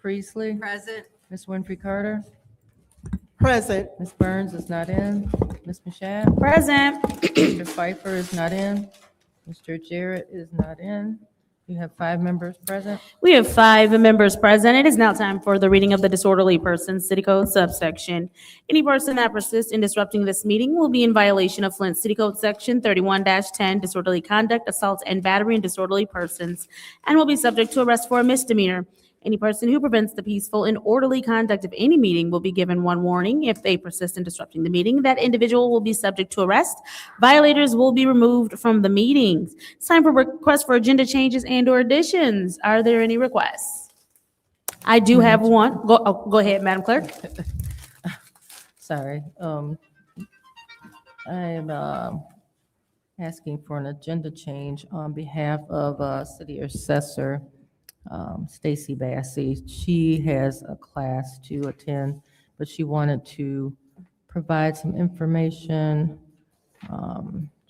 Priestley? Present. Ms. Winfrey Carter? Present. Ms. Burns is not in. Ms. Mashat? Present. Mr. Pfeiffer is not in. Mr. Jarrett is not in. You have 5 members present. We have 5 members present. It is now time for the reading of the disorderly persons city code subsection. Any person that persists in disrupting this meeting will be in violation of Flint City Code Section 31-10, disorderly conduct, assault, and battery and disorderly persons, and will be subject to arrest for a misdemeanor. Any person who prevents the peaceful and orderly conduct of any meeting will be given 1 warning. If they persist in disrupting the meeting, that individual will be subject to arrest. Violators will be removed from the meetings. It's time for requests for agenda changes and/or additions. Are there any requests? I do have one. Go ahead, Madam Clerk. Sorry. I'm asking for an agenda change on behalf of City Assessor Stacy Bassey. She has a class to attend, but she wanted to provide some information.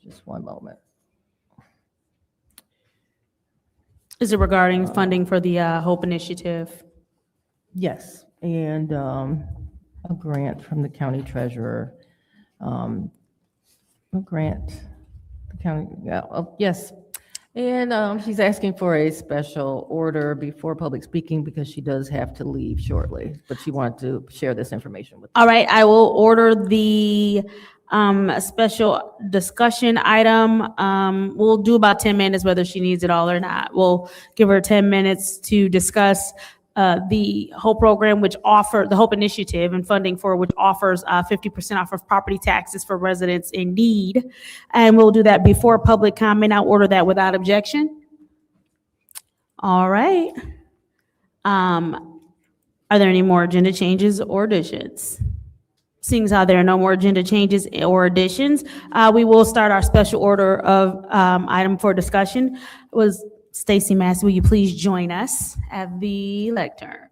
Just one moment. Is it regarding funding for the Hope Initiative? Yes, and a grant from the county treasurer. A grant, the county, yes. And she's asking for a special order before public speaking because she does have to leave shortly, but she wanted to share this information with. All right, I will order the special discussion item. We'll do about 10 minutes, whether she needs it all or not. We'll give her 10 minutes to discuss the HOPE program, which the HOPE initiative and funding for which offers 50% off of property taxes for residents in need. And we'll do that before public comment. I'll order that without objection. All right. Are there any more agenda changes or additions? Seeing as how there are no more agenda changes or additions, we will start our special order of item for discussion. Was Stacy Massey, will you please join us at the lectern?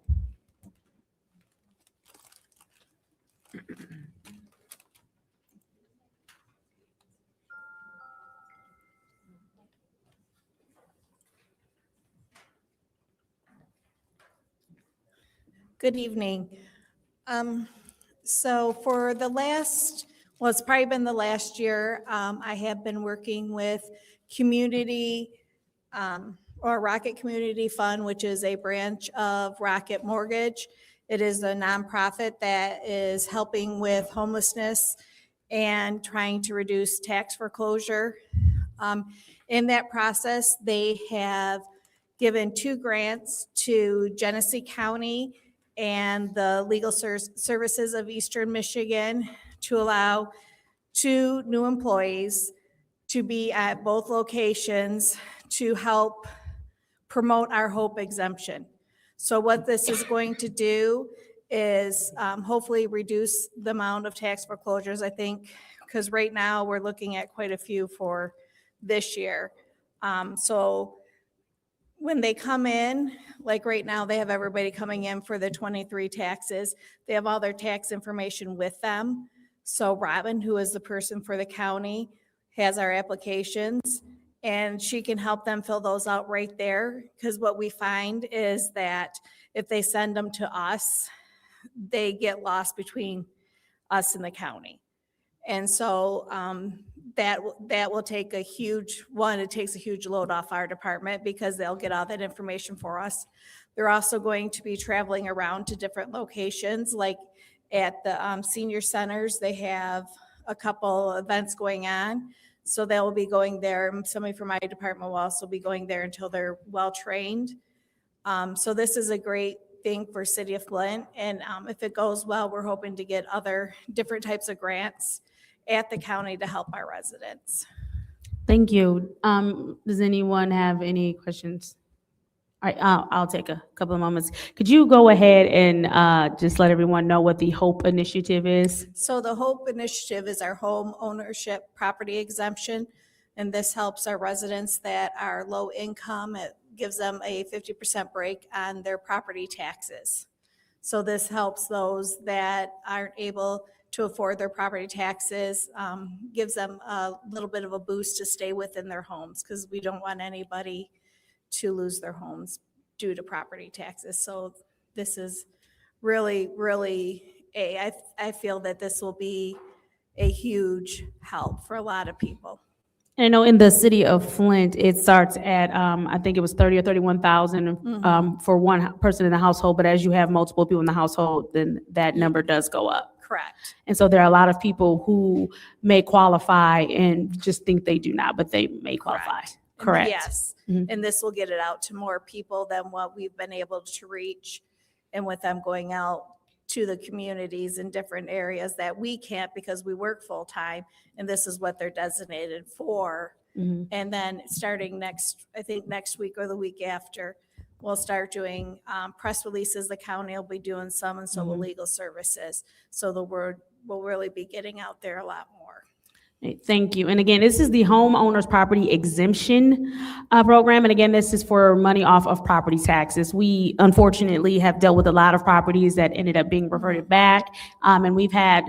Good evening. So for the last, well, it's probably been the last year, I have been working with community or Rocket Community Fund, which is a branch of Rocket Mortgage. It is a nonprofit that is helping with homelessness and trying to reduce tax foreclosure. In that process, they have given 2 grants to Genesee County and the Legal Services of Eastern Michigan to allow 2 new employees to be at both locations to help promote our HOPE exemption. So what this is going to do is hopefully reduce the amount of tax foreclosures, I think, because right now we're looking at quite a few for this year. So when they come in, like right now, they have everybody coming in for the 23 taxes. They have all their tax information with them. So Robin, who is the person for the county, has our applications, and she can help them fill those out right there. Because what we find is that if they send them to us, they get lost between us and the county. And so that will take a huge, it takes a huge load off our department because they'll get all that information for us. They're also going to be traveling around to different locations, like at the senior centers, they have a couple events going on. So they'll be going there. Somebody from my department will also be going there until they're well-trained. So this is a great thing for City of Flint. And if it goes well, we're hoping to get other different types of grants at the county to help our residents. Thank you. Does anyone have any questions? All right, I'll take a couple of moments. Could you go ahead and just let everyone know what the HOPE initiative is? So the HOPE initiative is our home ownership property exemption. And this helps our residents that are low income. It gives them a 50% break on their property taxes. So this helps those that aren't able to afford their property taxes, gives them a little bit of a boost to stay within their homes because we don't want anybody to lose their homes due to property taxes. So this is really, really, I feel that this will be a huge help for a lot of people. And I know in the city of Flint, it starts at, I think it was 30 or 31,000 for one person in the household. But as you have multiple people in the household, then that number does go up. Correct. And so there are a lot of people who may qualify and just think they do not, but they may qualify. Correct. Yes. Mhm. And this will get it out to more people than what we've been able to reach. And with them going out to the communities in different areas that we can't because we work full time. And this is what they're designated for. Mhm. And then starting I think next week or the week after, we'll start doing press releases. The county will be doing some, and so will legal services. So the word will really be getting out there a lot more. Thank you. And again, this is the homeowners property exemption program. And again, this is for money off of property taxes. We unfortunately have dealt with a lot of properties that ended up being reverted back. And we've had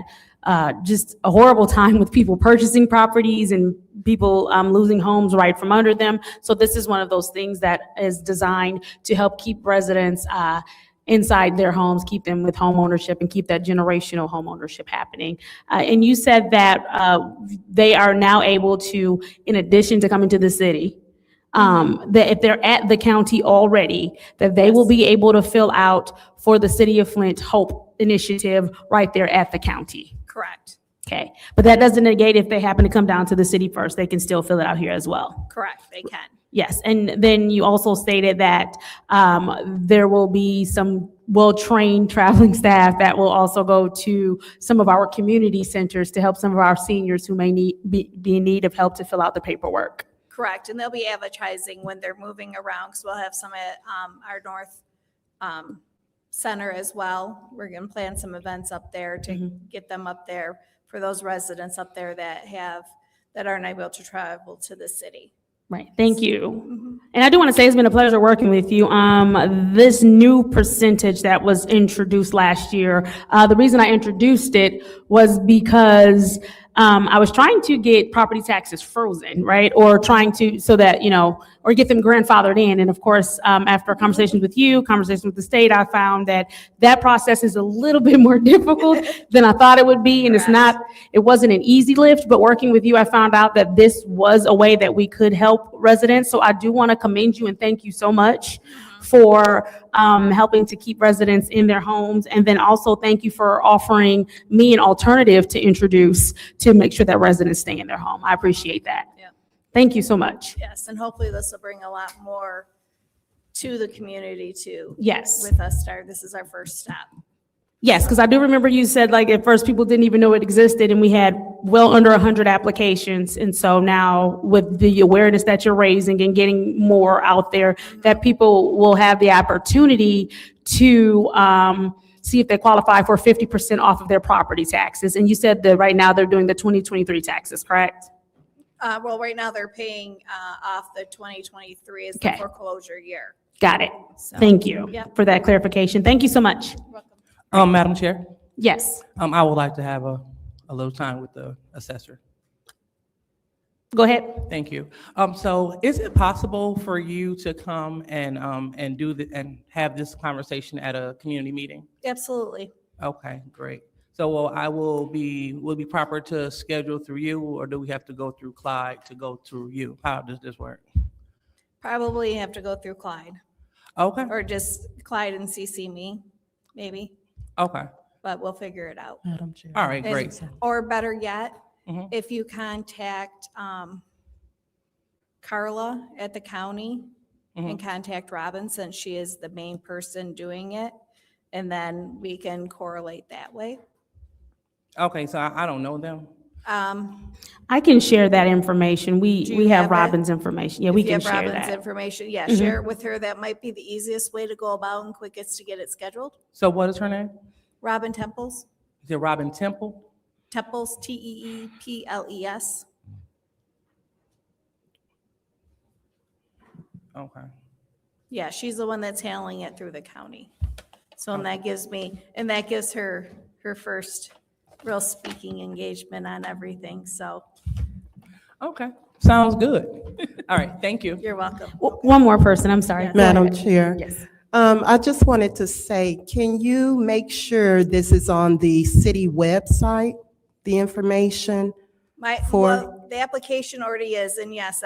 just a horrible time with people purchasing properties and people losing homes right from under them. So this is one of those things that is designed to help keep residents inside their homes, keep them with home ownership, and keep that generational home ownership happening. And you said that they are now able to, in addition to coming to the city, that if they're at the county already, that they will be able to fill out for the City of Flint Hope Initiative right there at the county. Correct. Okay, but that doesn't negate if they happen to come down to the city first, they can still fill it out here as well. Correct. They can. Yes, and then you also stated that there will be some well-trained traveling staff that will also go to some of our community centers to help some of our seniors who may be in need of help to fill out the paperwork. Correct. And they'll be advertising when they're moving around, because we'll have some at our North Center as well. We're going to plan some events up there to get them up there for those residents up there that aren't able to travel to the city. Right, thank you. And I do want to say it's been a pleasure working with you. This new percentage that was introduced last year, the reason I introduced it was because I was trying to get property taxes frozen, right? Or trying to, so that, or get them grandfathered in. And of course, after conversations with you, conversations with the state, I found that that process is a little bit more difficult than I thought it would be. And it wasn't an easy lift, but working with you, I found out that this was a way that we could help residents. So I do want to commend you and thank you so much for helping to keep residents in their homes. And then also thank you for offering me an alternative to introduce to make sure that residents stay in their home. I appreciate that. Yeah. Thank you so much. Yes, and hopefully this will bring a lot more to the community too. Yes. With us this is our first step. Yes, because I do remember you said like at first people didn't even know it existed and we had well under 100 applications. And so now with the awareness that you're raising and getting more out there, that people will have the opportunity to see if they qualify for 50% off of their property taxes. And you said that right now they're doing the 2023 taxes, correct? Well, right now they're paying off the 2023 as the Okay. foreclosure year. Got it. So, Thank you Yep. for that clarification. Thank you so much. welcome. Madam Chair, Yes, I would like to have a little time with the assessor. go ahead. Thank you. So is it possible for you to come and have this conversation at a community meeting? Absolutely. Okay, great. So will it be proper to schedule through you, or do we have to go through Clyde to go through you? How does this work? Probably have to go through Clyde Okay, or just Clyde and CC me, maybe, okay. but we'll figure it out. Madam Chair. All right, And- great. Or better yet, Mhm. if you contact Carla at the county and contact Robin, since she is the main person doing it, and then we can correlate that way. Okay, so I don't know them. I can share that information. Do We you have have it? Robin's information. Yeah, we If you can have share Robin's that. information, yeah, share it with her. That might be the easiest way to go about and quickest to get it scheduled. So what is her name? Robin Temples, Is it Robin Temple? Temples, Teeples. Okay. Yeah, she's the one that's handling it through the county. So and that gives her her first real speaking engagement on everything. So Okay, sounds good. All right, thank you. you're welcome. One more person, I'm sorry. Go Madam ahead. Chair. Yes. I just wanted to say, can you make sure this is on the city website, the information? Well, the application already is, and yes,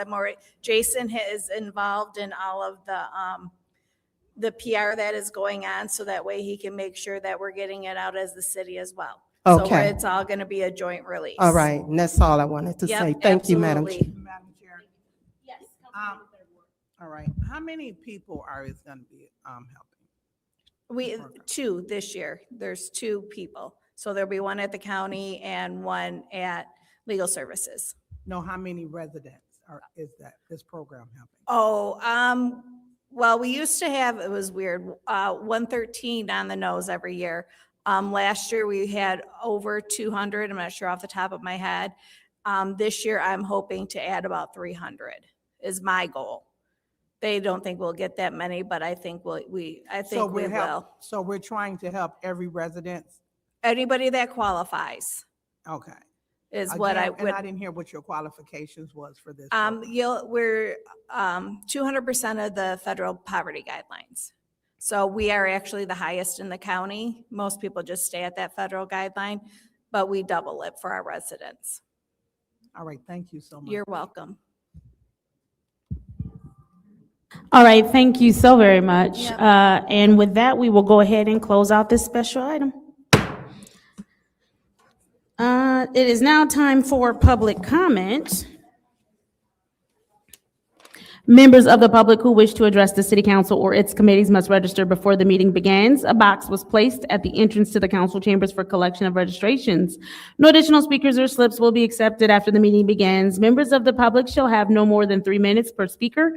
Jason is involved in all of the PR that is going on, so that way he can make sure that we're getting it out as the city as well. So Okay. it's all going to be a joint release. All right, and that's all I wanted to Yep, say. Thank you, Madam Chair. absolutely. Madam Chair. All right, how many people are it gonna be, helping? Two this year. There's two people. So there'll be one at the county and one at legal services. No, how many residents is this program helping? Oh, well, we used to have, it was weird, 113 on the nose every year. Last year we had over 200. I'm not sure off the top of my head. This year I'm hoping to add about 300 is my goal. They don't think we'll get that many, but I think we will. So we're trying to help every resident? Anybody that qualifies Okay. is what I Again, would. And I didn't hear what your qualifications was for this. We're 200% of the federal poverty guidelines. So we are actually the highest in the county. Most people just stay at that federal guideline, but we double it for our residents. All right, thank you so much. You're welcome. All right, thank you so very much. Yep. And with that, we will go ahead and close out this special item. It is now time for public comment. Members of the public who wish to address the city council or its committees must register before the meeting begins. A box was placed at the entrance to the council chambers for collection of registrations. No additional speakers or slips will be accepted after the meeting begins. Members of the public shall have no more than 3 minutes per speaker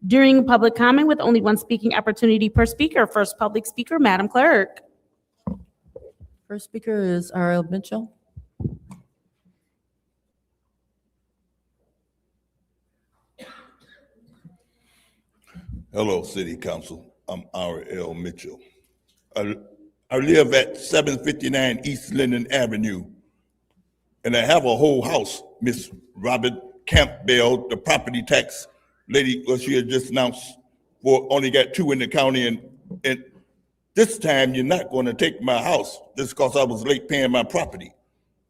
during public comment, with only one speaking opportunity per speaker. First public speaker, Madam Clerk. First speaker is R.L. Mitchell. Hello, City Council. I'm R.L. Mitchell. I live at 759 East Linden Avenue, and I have a whole house. Miss Robert Campbell, the property tax lady, well, she had just announced only got 2 in the county, and this time you're not going to take my house just because I was late paying my property.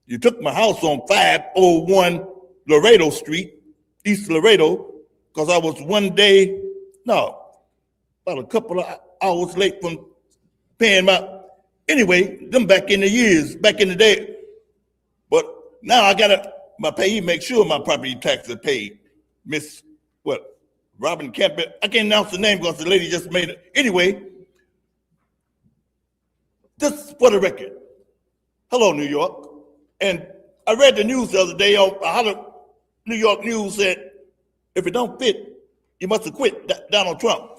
You took my house on 501 Laredo Street, East Laredo, because I was about a couple of hours late from paying anyway, them back in the day. But now I gotta, my payee make sure my property taxes are paid. Miss, Robin Campbell, I can't announce the name because the lady just made it. Anyway, this for the record. Hello, New York. And I read the news the other day, New York News said, if it don't fit, you must have quit Donald Trump.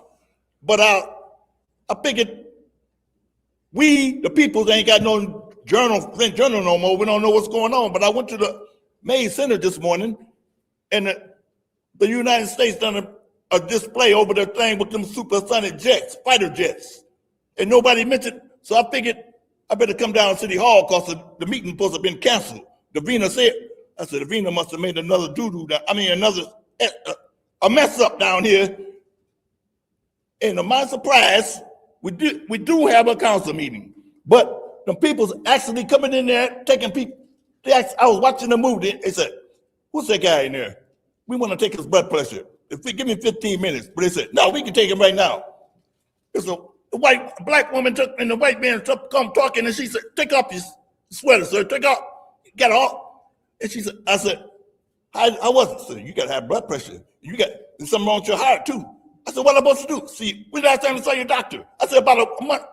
But I figured we, the people, ain't got no Flint Journal no more. We don't know what's going on. But I went to the Mays Center this morning, and the United States done a display over their thing with them supersonic jets, fighter jets. And nobody mentioned, so I figured I better come down to City Hall because the meeting supposed to have been canceled. Davina said, I said, Davina must have made another a mess up down here. And to my surprise, we do have a council meeting, but the people's actually coming in there, taking people. I was watching the movie. They said, "Who's that guy in there? We want to take his blood pressure. Give me 15 minutes." But they said, "No, we can take him right now." It's a black woman took, and the white man come talking, and she said, "Take off your sweater, sir. Take off. Get off." And she said, "I said, I wasn't. So you got to have blood pressure. You got something wrong with your heart too." I said, "What am I supposed to do?" See, when last time I saw your doctor? I said, "About a month."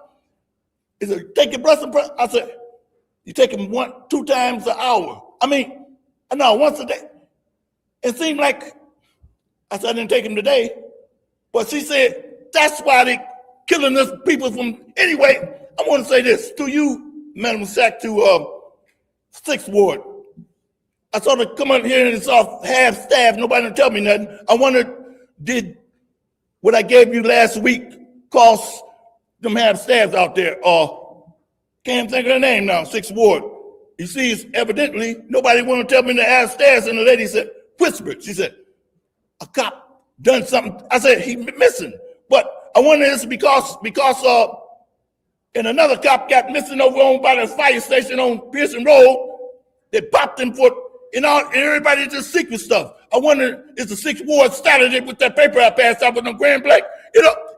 He said, "Take your blood pressure." I said, "You take him 2 times an hour." I mean, no, once a day. It seemed like, I said, I didn't take him today. But she said, that's why they killing us people from, anyway, I want to say this to you, Madam Sack, to 6th Ward. I saw her come up here and it's off half staff. Nobody didn't tell me nothing. I wondered, did what I gave you last week cost them half staffs out there? Can't think of her name now, 6th Ward. You see, it's evidently nobody want to tell me to ask stairs, and the lady said, whispered. She said, a cop done something. I said, he missing. But I wonder if it's because and another cop got missing over on by the fire station on Pearson Road. They popped him for and everybody just secret stuff. I wonder is the 6th Ward started it with that paper I passed out with them grand black.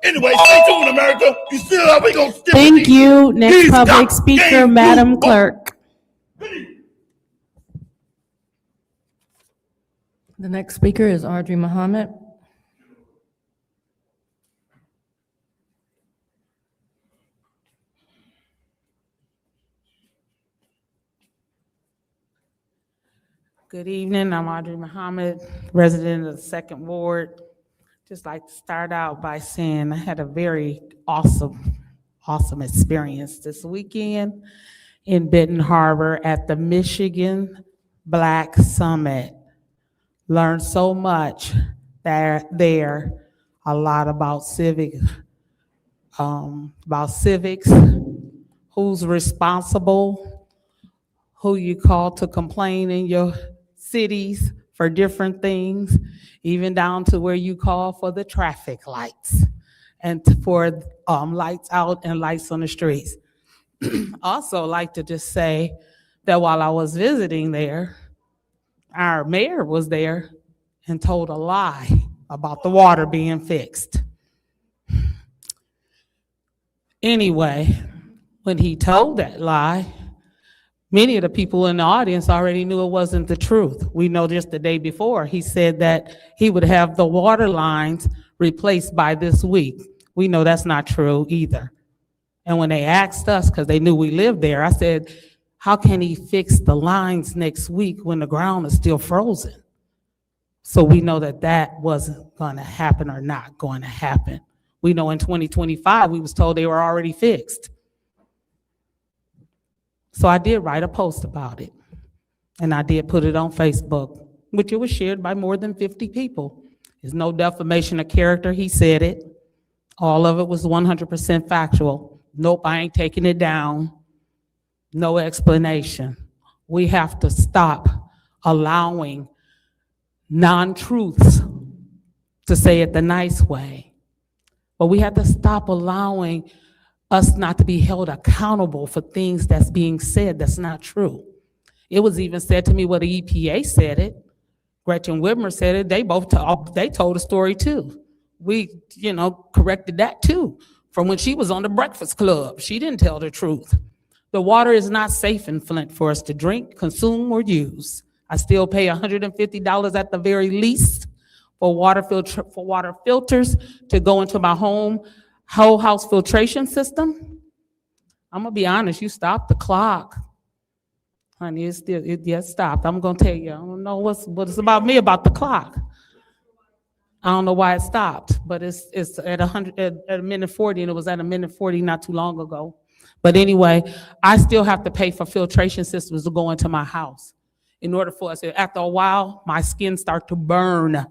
Anyway, stay tuned, America. You still up? We gonna still Thank you. Next These public cops speaker, gave Madam you- Clerk. The next speaker is Audrey Muhammad. Good evening, I'm Audrey Muhammad, resident of the 2nd Ward. Just like to start out by saying I had a very awesome experience this weekend in Benton Harbor at the Michigan Black Summit. Learned so much there, a lot about civics, who's responsible, who you call to complain in your cities for different things, even down to where you call for the traffic lights and for lights out and lights on the streets. Also like to just say that while I was visiting there, our mayor was there and told a lie about the water being fixed. Anyway, when he told that lie, many of the people in the audience already knew it wasn't the truth. We know just the day before, he said that he would have the water lines replaced by this week. We know that's not true either. And when they asked us, because they knew we lived there, I said, how can he fix the lines next week when the ground is still frozen? So we know that that wasn't going to happen or not going to happen. We know in 2025, we was told they were already fixed. So I did write a post about it, and I did put it on Facebook, which it was shared by more than 50 people. There's no defamation of character. He said it. All of it was 100% factual. Nope, I ain't taking it down. No explanation. We have to stop allowing non-truths, to say it the nice way. But we have to stop allowing us not to be held accountable for things that's being said that's not true. It was even said to me where the EPA said it. Gretchen Whitmer said it. They told a story too. We, corrected that too. From when she was on the Breakfast Club, she didn't tell the truth. The water is not safe in Flint for us to drink, consume, or use. I still pay $150 at the very least for water filters to go into my whole house filtration system. I'm gonna be honest, you stopped the clock. Honey, it stopped. I'm gonna tell you, I don't know what it's about me about the clock. I don't know why it stopped, but it's at a minute 40, and it was at a minute 40 not too long ago. But anyway, I still have to pay for filtration systems to go into my house. In order for us, after a while, my skin starts to burn,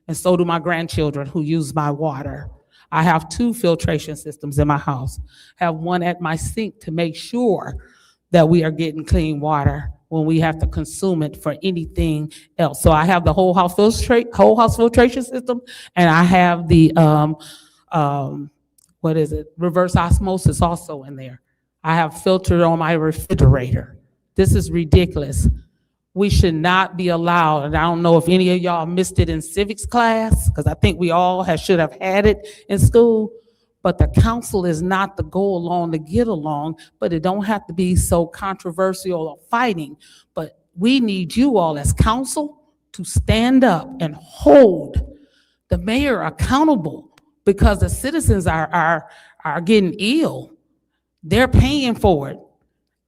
and so do my grandchildren who use my water. I have 2 filtration systems in my house. I have one at my sink to make sure that we are getting clean water when we have to consume it for anything else. So I have the whole house filtration system, and I have the reverse osmosis also in there. I have filtered on my refrigerator. This is ridiculous. We should not be allowed, and I don't know if any of y'all missed it in civics class, because I think we all should have had it in school, but the council is not to go along to get along, but it don't have to be so controversial or fighting. But we need you all as council to stand up and hold the mayor accountable, because the citizens are getting ill. They're paying for it.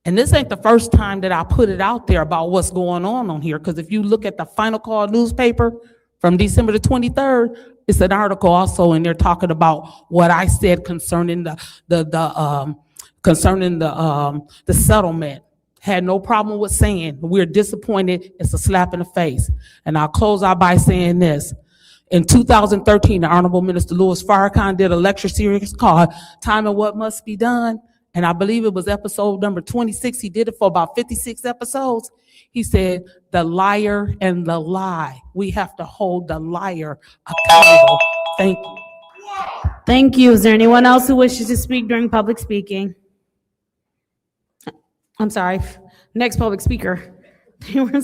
And this ain't the first time that I put it out there about what's going on here, because if you look at the Final Call newspaper from December the 23rd, it's an article also in there talking about what I said concerning the settlement. Had no problem with saying we're disappointed. It's a slap in the face. And I'll close out by saying this. In 2013, the Honorable Minister Louis Farrakhan did a lecture series called Time and What Must Be Done. And I believe it was episode number 26. He did it for about 56 episodes. He said, the liar and the lie. We have to hold the liar accountable. Thank you. Thank you. Is there anyone else who wishes to speak during public speaking? I'm sorry, next public speaker. The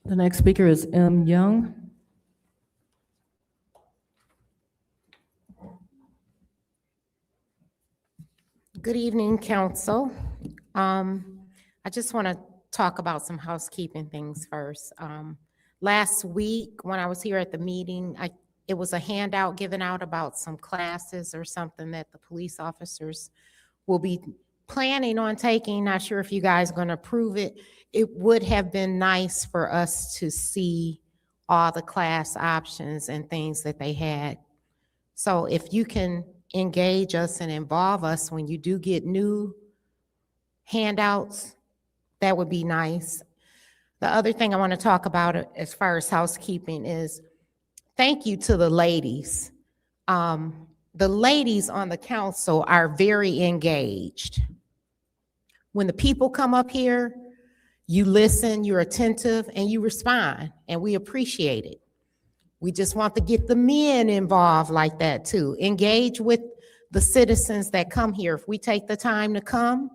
next speaker is M. Young. Good evening, council. I just want to talk about some housekeeping things first. Last week, when I was here at the meeting, it was a handout given out about some classes or something that the police officers will be planning on taking. Not sure if you guys are going to approve it. It would have been nice for us to see all the class options and things that they had. So if you can engage us and involve us when you do get new handouts, that would be nice. The other thing I want to talk about as far as housekeeping is thank you to the ladies. The ladies on the council are very engaged. When the people come up here, you listen, you're attentive, and you respond, and we appreciate it. We just want to get the men involved like that too. Engage with the citizens that come here. If we take the time to come,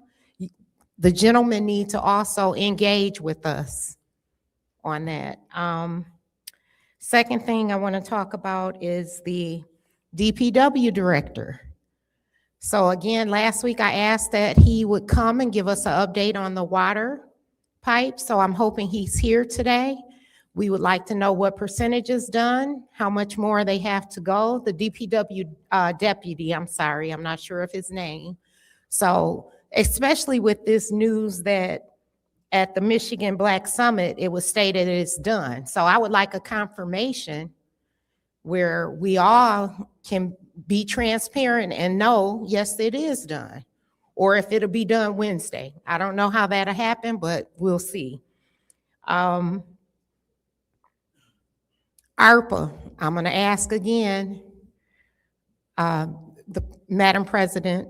the gentlemen need to also engage with us on that. Second thing I want to talk about is the DPW director. So again, last week I asked that he would come and give us an update on the water pipe. So I'm hoping he's here today. We would like to know what percentage is done, how much more they have to go. The DPW deputy, I'm sorry, I'm not sure of his name. So especially with this news that at the Michigan Black Summit, it was stated it's done. So I would like a confirmation where we all can be transparent and know, yes, it is done. Or if it'll be done Wednesday. I don't know how that'll happen, but we'll see. ARPA, I'm gonna ask again, the Madam President,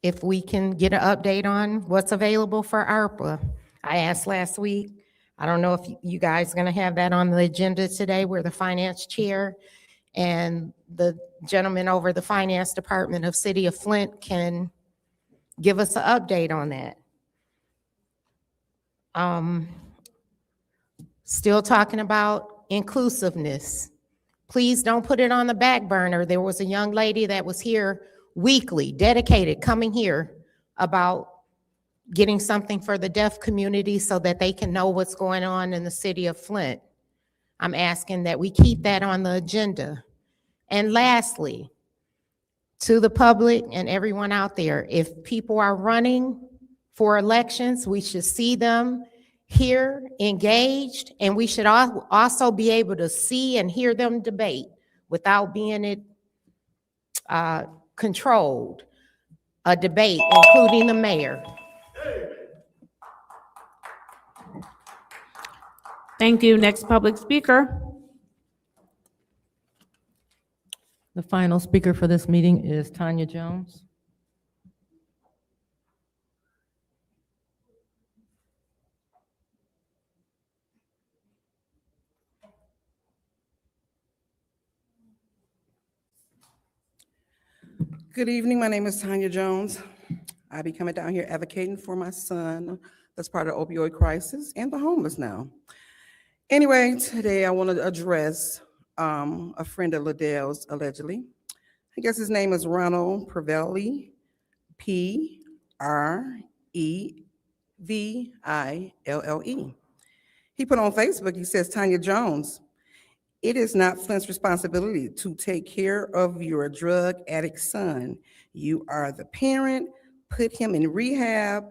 if we can get an update on what's available for ARPA. I asked last week. I don't know if you guys are gonna have that on the agenda today, where the finance chair and the gentleman over the finance department of City of Flint can give us an update on that. Still talking about inclusiveness. Please don't put it on the back burner. There was a young lady that was here weekly, dedicated, coming here about getting something for the deaf community so that they can know what's going on in the city of Flint. I'm asking that we keep that on the agenda. And lastly, to the public and everyone out there, if people are running for elections, we should see them here engaged, and we should also be able to see and hear them debate without being controlled, a debate, including the mayor. Thank you. Next public speaker. The final speaker for this meeting is Tanya Jones. Good evening. My name is Tanya Jones. I be coming down here advocating for my son that's part of the opioid crisis and the homeless now. Anyway, today I want to address a friend of Liddell's, allegedly. I guess his name is Ronald Prevelli, P-R-E-V-I-L-L-E. He put on Facebook, he says, Tanya Jones, it is not Flint's responsibility to take care of your drug addict son. You are the parent, put him in rehab.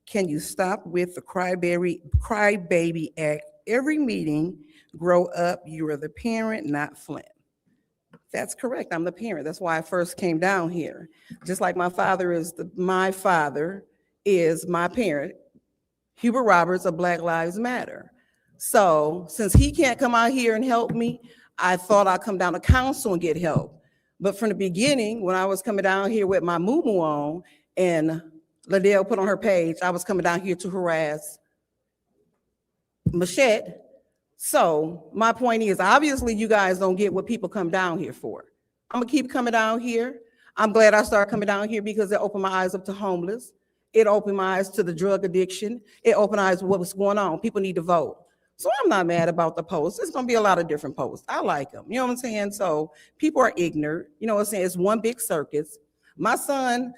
Can you stop with the crybaby act? Every meeting, grow up, you are the parent, not Flint. That's correct, I'm the parent. That's why I first came down here. Just like my father is my parent, Hubert Roberts of Black Lives Matter. So since he can't come out here and help me, I thought I'd come down to council and get help. But from the beginning, when I was coming down here with my moo-moo on and Liddell put on her page, I was coming down here to harass Machette So my point is, obviously, you guys don't get what people come down here for. I'm gonna keep coming down here. I'm glad I started coming down here because it opened my eyes up to homeless. It opened my eyes to the drug addiction. It opened eyes to what was going on. People need to vote. So I'm not mad about the posts. It's gonna be a lot of different posts. I like them. You know what I'm saying? So people are ignorant. You know what I'm saying? It's one big circus. My son,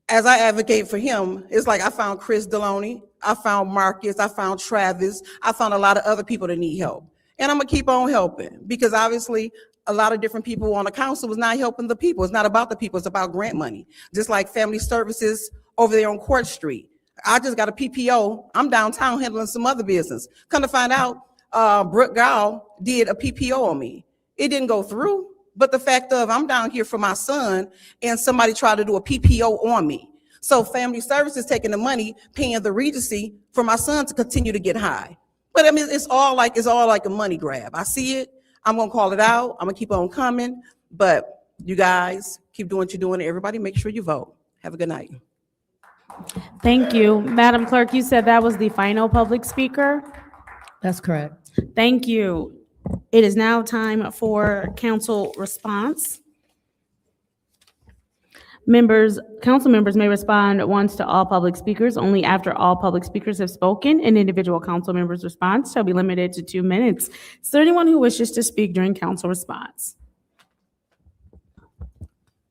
as I advocate for him, it's like I found Chris Deloney, I found Marcus, I found Travis, I found a lot of other people that need help. And I'm gonna keep on helping because obviously a lot of different people on the council was not helping the people. It's not about the people, it's about grant money. Just like family services over there on Court Street. I just got a PPO. I'm downtown handling some other business. Come to find out, Brooke Gow did a PPO on me. It didn't go through. But the fact of I'm down here for my son and somebody tried to do a PPO on me. So family services taking the money, paying the Regency for my son to continue to get high. But I mean, it's all like a money grab. I see it. I'm gonna call it out. I'm gonna keep on coming. But you guys keep doing what you're doing. Everybody make sure you vote. Have a good night. Thank you. Madam Clerk, you said that was the final public speaker? That's correct. Thank you. It is now time for council response. Council members may respond once to all public speakers. Only after all public speakers have spoken, an individual council member's response shall be limited to 2 minutes. Is there anyone who wishes to speak during council response?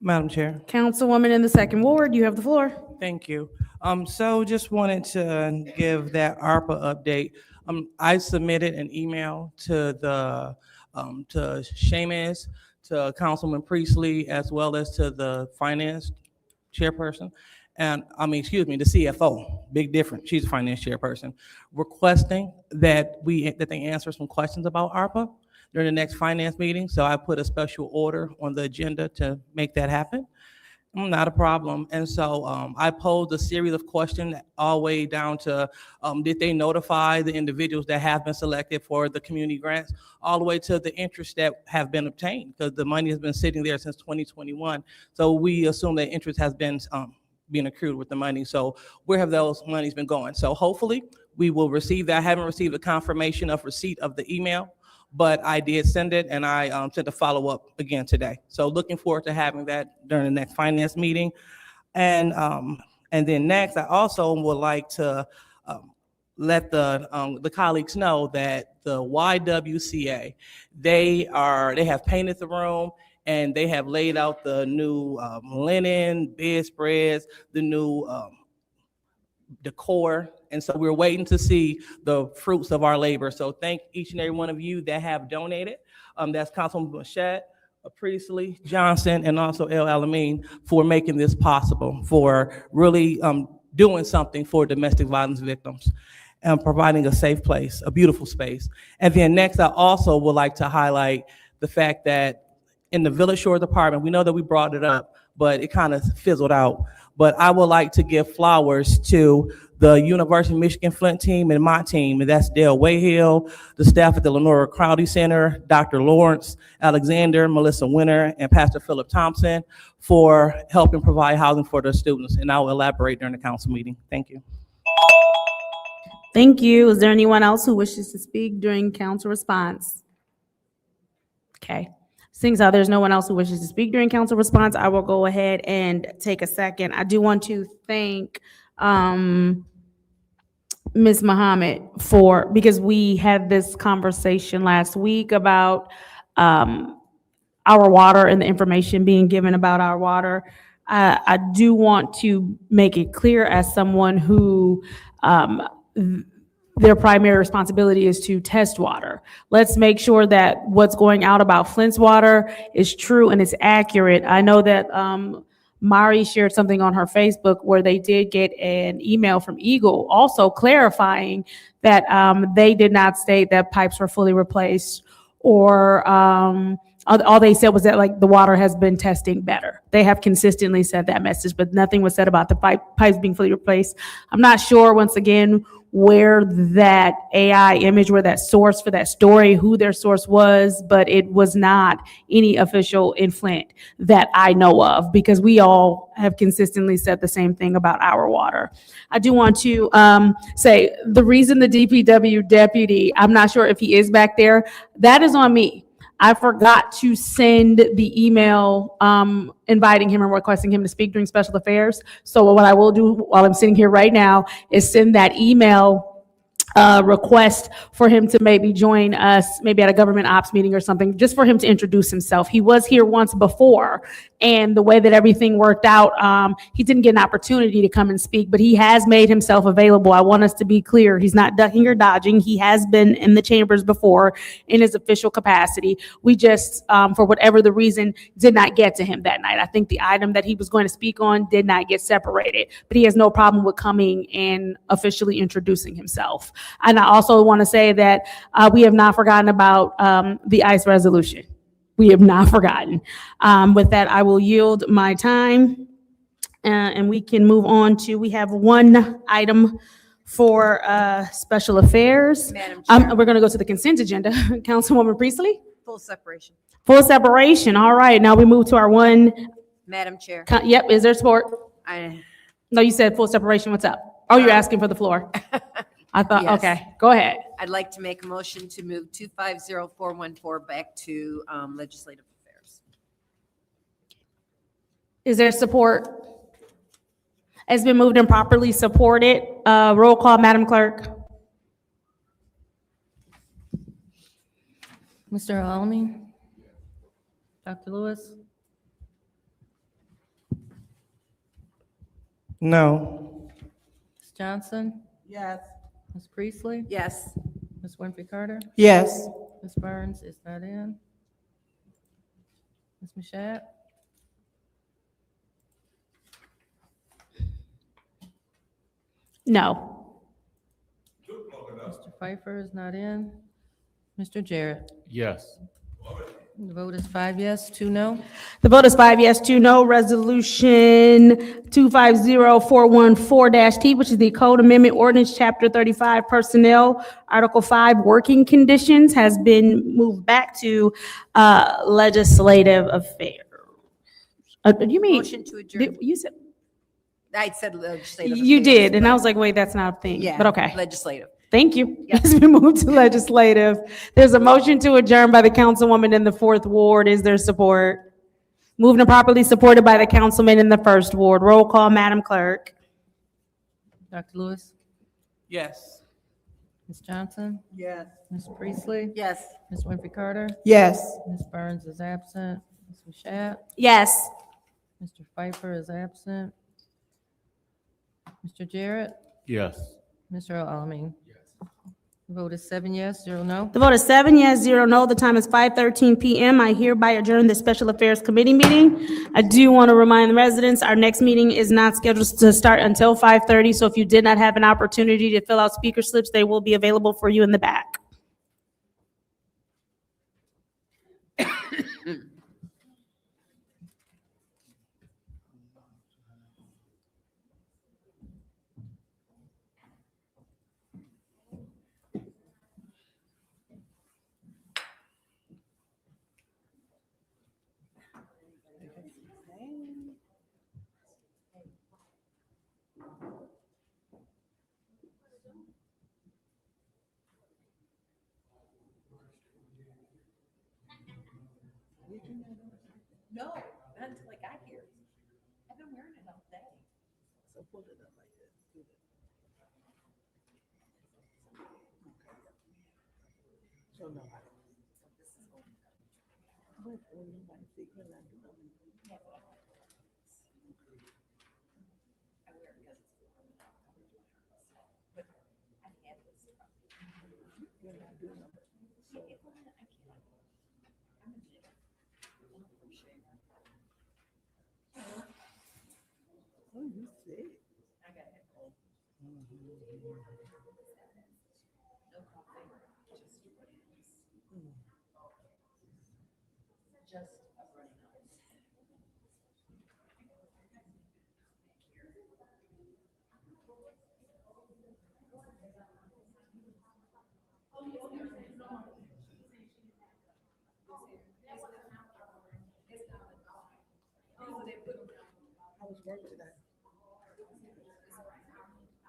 Madam Chair. Councilwoman in the second ward, you have the floor. Thank you. So just wanted to give that ARPA update. I submitted an email to to Seamus, to Councilman Priestley, as well as to the finance chairperson. And the CFO, big difference. She's a finance chairperson, requesting that they answer some questions about ARPA during the next finance meeting. So I put a special order on the agenda to make that happen. Not a problem. And so I posed a series of questions all the way down to, did they notify the individuals that have been selected for the community grants, all the way to the interest that have been obtained, because the money has been sitting there since 2021. So we assume that interest has been being accrued with the money. So where have those monies been going? So hopefully we will receive that. I haven't received a confirmation of receipt of the email, but I did send it, and I sent a follow-up again today. So looking forward to having that during the next finance meeting. And then next, I also would like to let the colleagues know that the YWCA, they have painted the room, and they have laid out the new linen, bedspreads, the new decor. And so we're waiting to see the fruits of our labor. So thank each and every one of you that have donated. That's Councilman Bouchette, Priestley, Johnson, and also El Alamein for making this possible, for really doing something for domestic violence victims and providing a safe place, a beautiful space. And then next, I also would like to highlight the fact that in the Village Shore Department, we know that we brought it up, but it kind of fizzled out. But I would like to give flowers to the University of Michigan Flint team and my team, and that's Dale Wayhill, the staff at the Lenora Crowdy Center, Dr. Lawrence Alexander, Melissa Winter, and Pastor Philip Thompson for helping provide housing for their students. And I will elaborate during the council meeting. Thank you. Thank you. Is there anyone else who wishes to speak during council response? Okay. Seeing how there's no one else who wishes to speak during council response, I will go ahead and take a second. I do want to thank Ms. Muhammad because we had this conversation last week about our water and the information being given about our water. I do want to make it clear, as someone who their primary responsibility is to test water. Let's make sure that what's going out about Flint's water is true and is accurate. I know that Mari shared something on her Facebook where they did get an email from Eagle also clarifying that they did not state that pipes were fully replaced or all they said was that like the water has been testing better. They have consistently said that message, but nothing was said about the pipes being fully replaced. I'm not sure, once again, where that AI image, where that source for that story, who their source was, but it was not any official in Flint that I know of, because we all have consistently said the same thing about our water. I do want to say the reason the DPW deputy, I'm not sure if he is back there, that is on me. I forgot to send the email inviting him and requesting him to speak during special affairs. So what I will do while I'm sitting here right now is send that email request for him to maybe join us, maybe at a government ops meeting or something, just for him to introduce himself. He was here once before, and the way that everything worked out, he didn't get an opportunity to come and speak, but he has made himself available. I want us to be clear. He's not ducking or dodging. He has been in the chambers before in his official capacity. We just, for whatever the reason, did not get to him that night. I think the item that he was going to speak on did not get separated, but he has no problem with coming and officially introducing himself. And I also want to say that we have not forgotten about the ICE resolution. We have not forgotten. With that, I will yield my time and we can move on to, we have one item for special affairs. Madam Chair. We're going to go to the consent agenda. Councilwoman Priestley? Full separation. Full separation. All right. Now we move to our one. Madam Chair, Yep. Is there support? I, No, you said full separation. What's up? Oh, you're asking for the floor. I thought, Yes. okay, go ahead. I'd like to make a motion to move 250414 back to legislative affairs. Is there support? It's been moved and properly supported. Roll call, Madam Clerk. Mr. Alamin? Dr. Lewis? No. Ms. Johnson? Yes. Ms. Priestley? Yes. Ms. Winfrey Carter? Yes. Ms. Burns is not in. Ms. Mashat? No. Mr. Pfeiffer is not in. Mr. Jarrett? Yes. The vote is 5 yes, 2 no. The vote is 5 yes, 2 no. Resolution 250414-T, which is the Code Amendment Ordinance, Chapter 35, Personnel, Article 5, Working Conditions, has been moved back to Legislative Affairs. You mean? Motion to adjourn. You said, I said legislative. you affairs, did, and I but- was like, wait, that's not a thing, Yeah. but okay. Legislative. Thank you. It's been moved to legislative. There's a motion to adjourn by the councilwoman in the 4th Ward. Is there support? Moved and properly supported by the councilman in the 1st Ward. Roll call, Madam Clerk. Dr. Lewis? Yes. Ms. Johnson? Yes. Ms. Priestley? Yes. Ms. Winfrey Carter? Yes. Ms. Burns is absent. Ms. Mashat? Yes. Mr. Pfeiffer is absent. Mr. Jarrett? Yes. Mr. Alamin? The vote is 7 yes, 0 no. The vote is 7 yes, 0 no. The time is 5:13 p.m. I hereby adjourn the Special Affairs Committee meeting. I do want to remind the residents, our next meeting is not scheduled to start until 5:30. So if you did not have an opportunity to fill out speaker slips, they will be available for you in the back. No, not until I got here. I've been wearing it all day.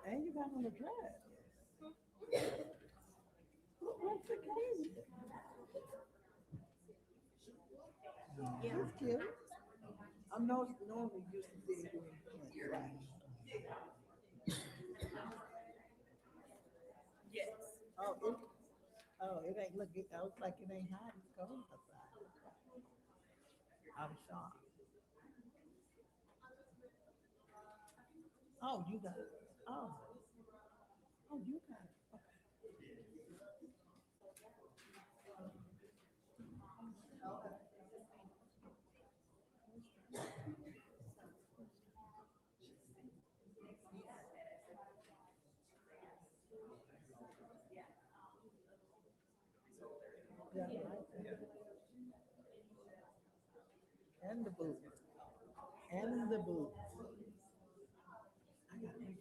And you got on the dress. Once again. That's cute. I'm normally used to seeing you in Flint, right? Yes. It ain't looking, I was like, it ain't hot, it's cold outside. I'm shocked. Oh, you got it. Oh. Oh, you got it. Yeah, I like that. And the boots. And the boots. I got it.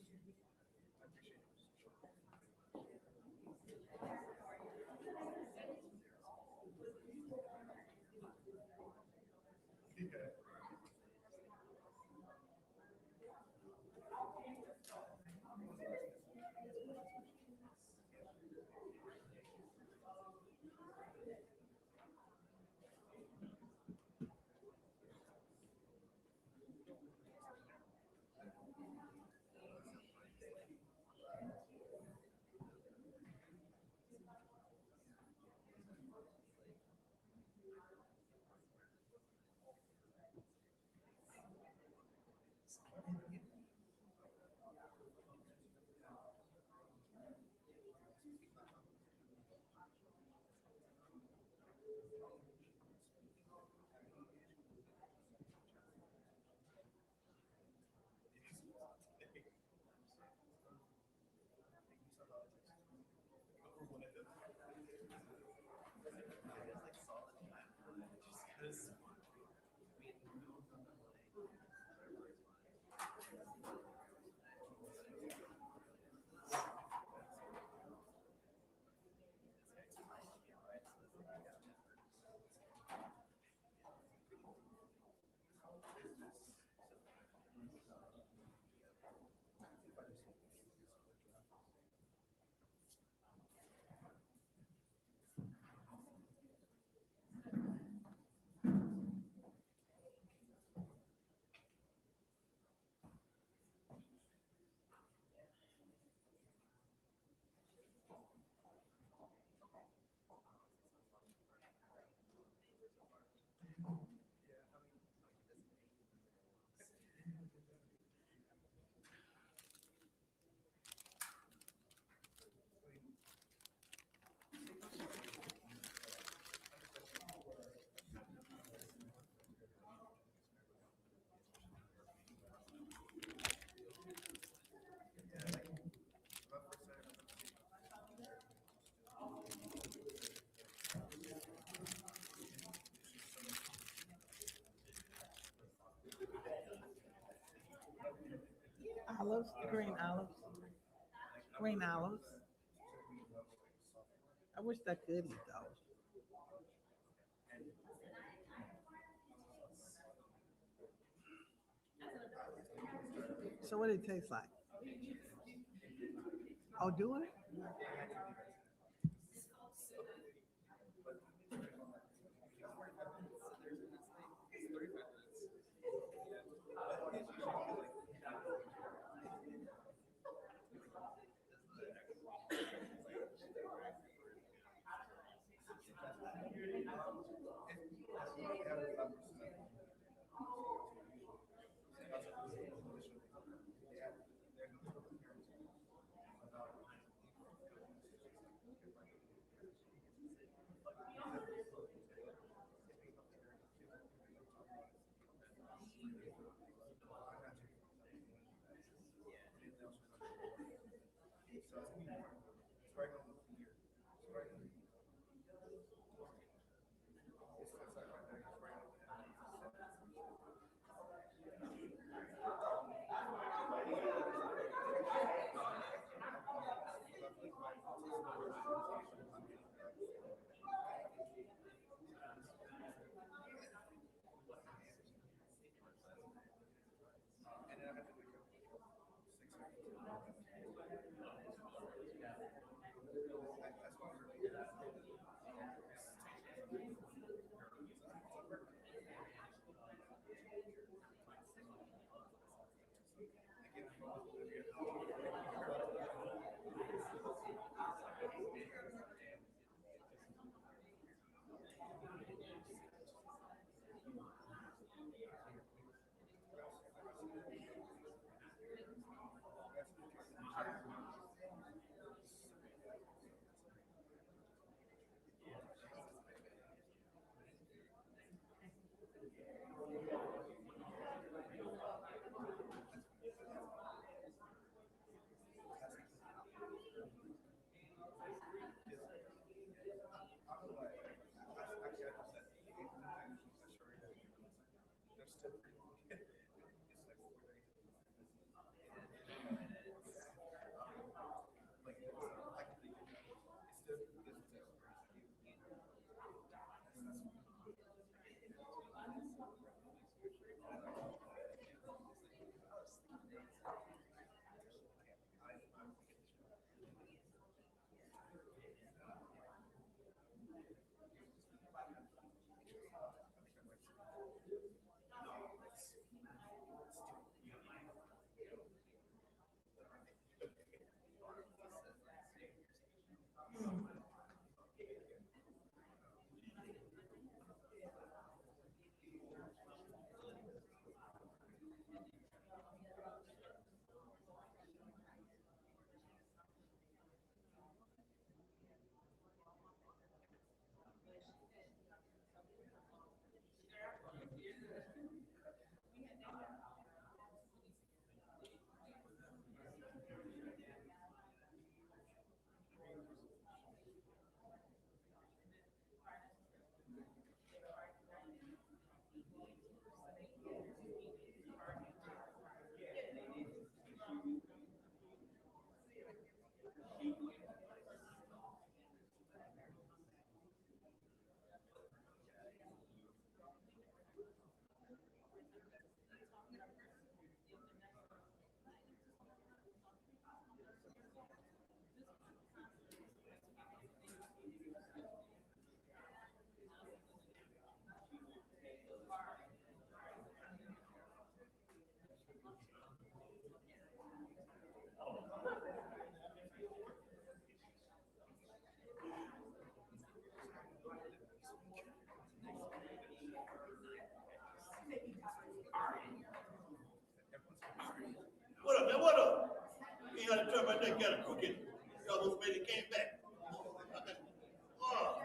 Olives, green olives. Green olives. I wish I could eat those. So what do it taste like? Oh, do it? got a truck right there, got a crooked. You almost made it, came back. Oh.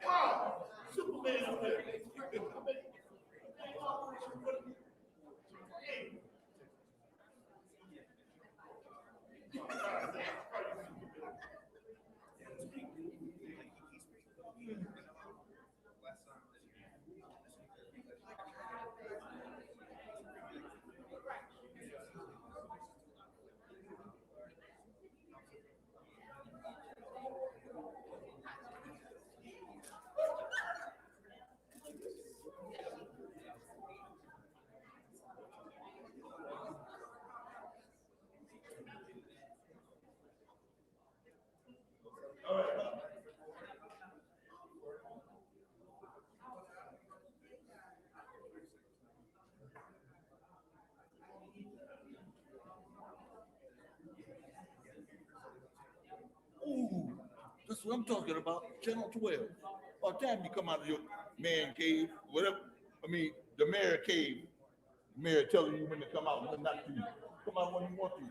Wow, Superman up there. Ooh, that's what I'm talking about. Channel 12. By the time you come out of your man cave, whatever, I mean, the mayor cave, the mayor telling you when to come out and when not to. Come out when you want to.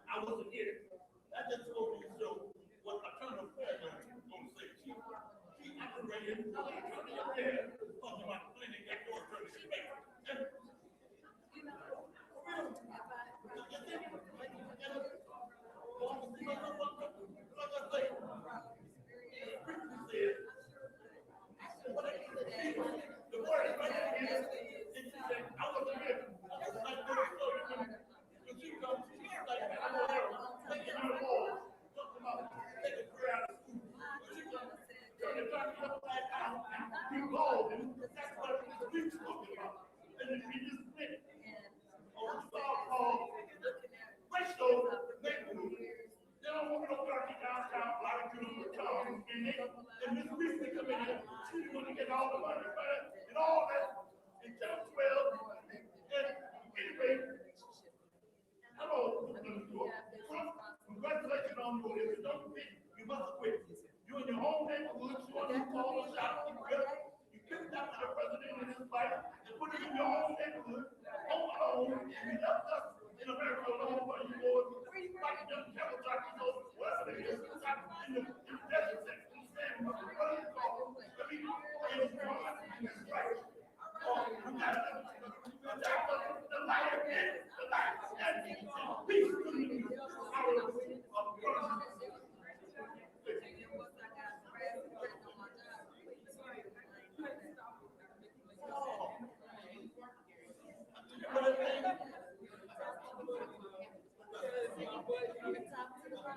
I wasn't here. That just goes to show what a ton of prayer gonna say. She operated, talking about Flint and got your attorney back. The word is right here. And she said, I wasn't here. I was like, when she comes, she's like, I know her. Taking her ball. Talking about taking prayer out of school. When she comes, turn the upside down. You go. That's what we're talking about. And if we just think, oh, it's all called racial neighborhood. They don't want no darky downtown, a lot of beautiful towns. And this recently come in here, she's gonna get all the money, right? And all that. And tell 12. And anyway, hello, congratulations on your, if you don't quit, you must quit. You in your own neighborhood, you want to call the shot, you kicked out the president in this fight, and put it in your own neighborhood, on my own, and you left us in America alone, while you boys fighting them cattle jockeys over whatever they is, in the desert section, stand up, what is it called? I mean, it's wrong, it's right. Oh, you got it. The light and peace to the power of God.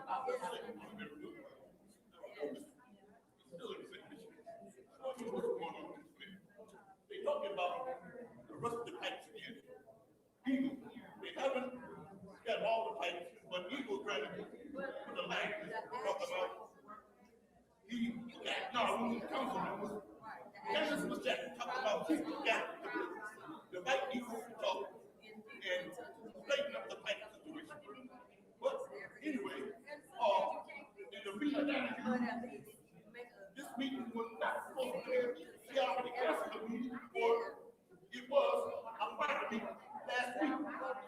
They talking about the rusty pipes again. Eagle, they haven't got all the pipes, but Eagle trying to put the line, talk about. He got, no, the councilman was, Candace was talking about, he got the white Eagle talk and straighten up the pipe situation. But anyway, in the reason that this meeting was not supposed to be, she already canceled the meeting, or it was a private meeting last week.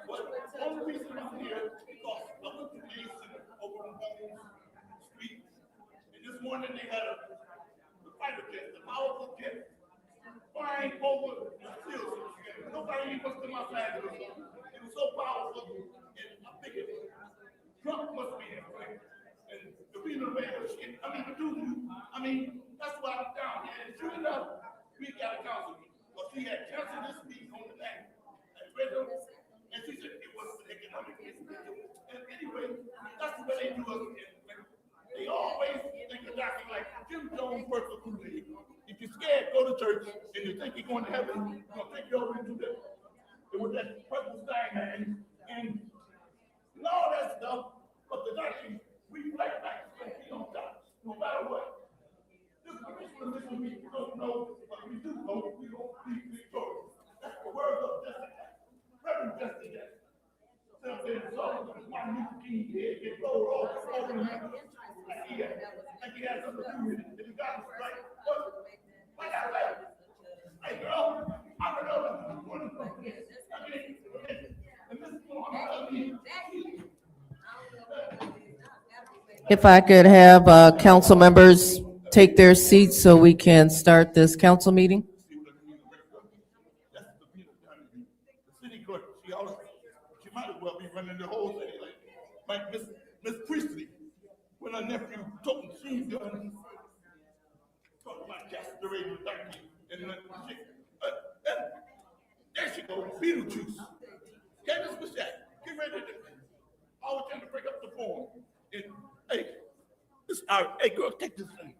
But the only reason I'm here is because I went to Mason over on Holmes Street. And this morning they had the fighter jet, the powerful jet, flying over the field. Nobody even come outside. It was so powerful. And I'm thinking, Trump must be in place. And the reason why shit, that's why I'm down here. And sure enough, we got a council meeting. But she had canceled this meeting on the night. And she said it was economic. And anyway, that's the way they do us. They always think of doctor like Jim Jones worked for Kool-Aid. If you're scared, go to church, and you think you're going to heaven, he's going to take you over into the with that purple sign and all that stuff. But the doctor, we like to be on top, no matter what. This position we don't know, but we do know we don't be victorious. That's the word of Jessica. Reverend Jessica. So Martin Luther King head get rolled off over the like he had something to do with it. And he got it right. But like I said, hey girl, I'm another one of them. And this is what I'm telling you. If I could have council members take their seats so we can start this council meeting. That's the people down there. The city clerk, she might as well be running the whole city like Miss Priestley. When her nephew told me she's done, talking about castrating the donkey and shit. And there she goes, Beetlejuice. Candace Michelle, get ready to, always trying to break up the form. And hey, hey girl, take this thing.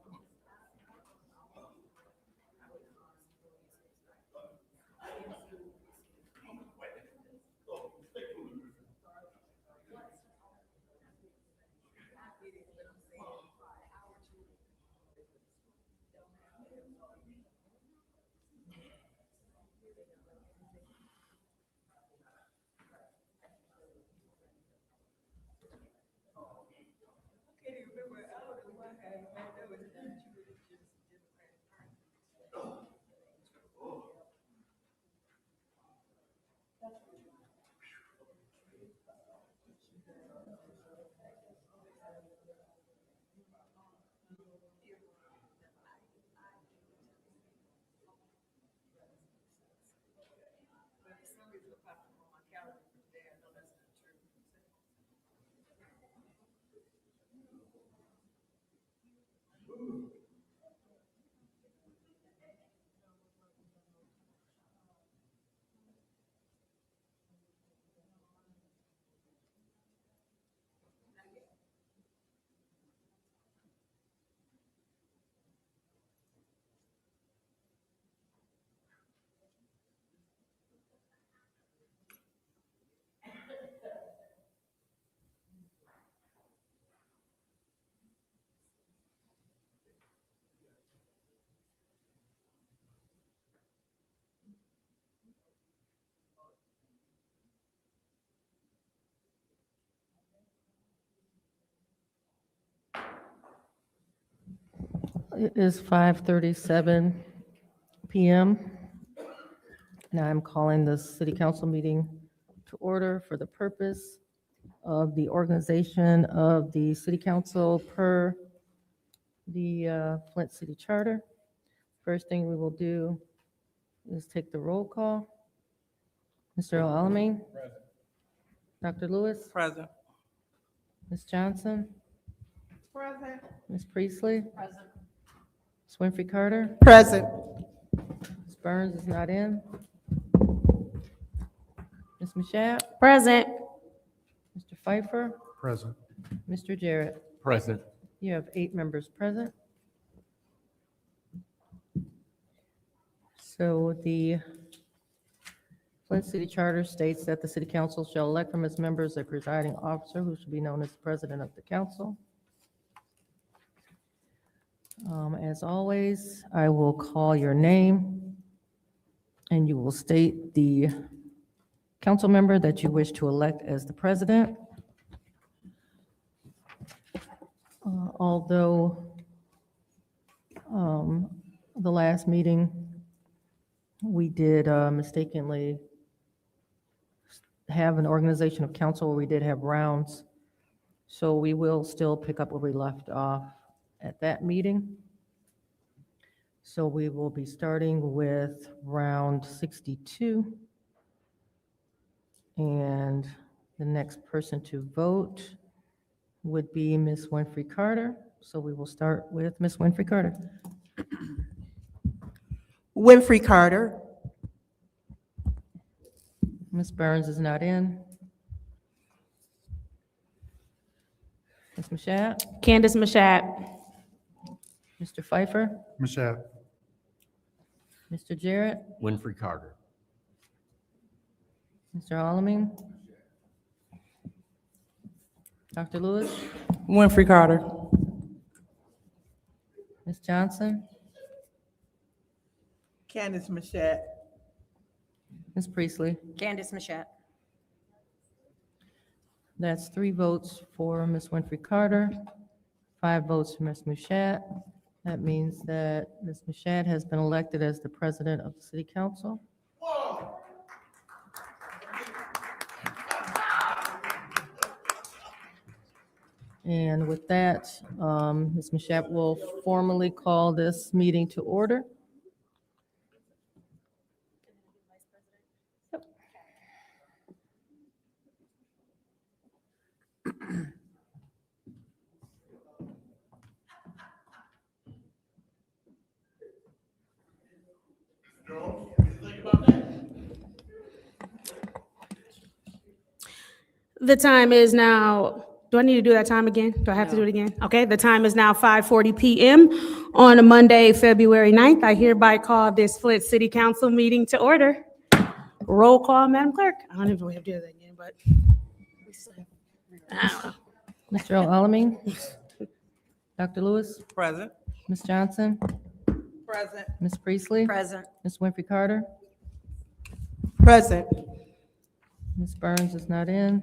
It is 5:37 PM. Now I'm calling the city council meeting to order for the purpose of the organization of the city council per the Flint City Charter. First thing we will do is take the roll call. Mr. Alamin? Dr. Lewis? Present. Ms. Johnson? Present. Ms. Priestley? Present. Ms. Winfrey Carter? Present. Ms. Burns is not in. Ms. Mashat? Present. Mr. Pfeiffer? Present. Mr. Jarrett. Present. You have 8 members present. So the Flint City Charter states that the city council shall elect from its members a presiding officer who should be known as the president of the council. As always, I will call your name and you will state the council member that you wish to elect as the president. Although the last meeting, we did mistakenly have an organization of council where we did have rounds. So we will still pick up where we left off at that meeting. So we will be starting with round 62. And the next person to vote would be Ms. Winfrey Carter. So we will start with Ms. Winfrey Carter. Winfrey Carter. Ms. Burns is not in. Ms. Mashat? Candace Mashat. Mr. Pfeiffer? Mashat. Mr. Jarrett? Winfrey Carter. Mr. Alamin? Dr. Lewis? Winfrey Carter. Ms. Johnson? Candace Mashat. Ms. Priestley? Candace Mashat. That's 3 votes for Ms. Winfrey Carter, 5 votes for Ms. Mashat. That means that Ms. Mashat has been elected as the president of the city council. And with that, Ms. Mashat will formally call this meeting to order. The time is now, do I need to do that time again? Do I have to do it again? Okay, the time is now 5:40 PM on a Monday, February 9th. I hereby call this Flint City Council meeting to order. Roll call, Madam Clerk. I don't even know if we have to do that again, but. I don't know. Mr. Alamin? Dr. Lewis? Present. Ms. Johnson? Present. Ms. Priestley? Present. Ms. Winfrey Carter? Present. Ms. Burns is not in.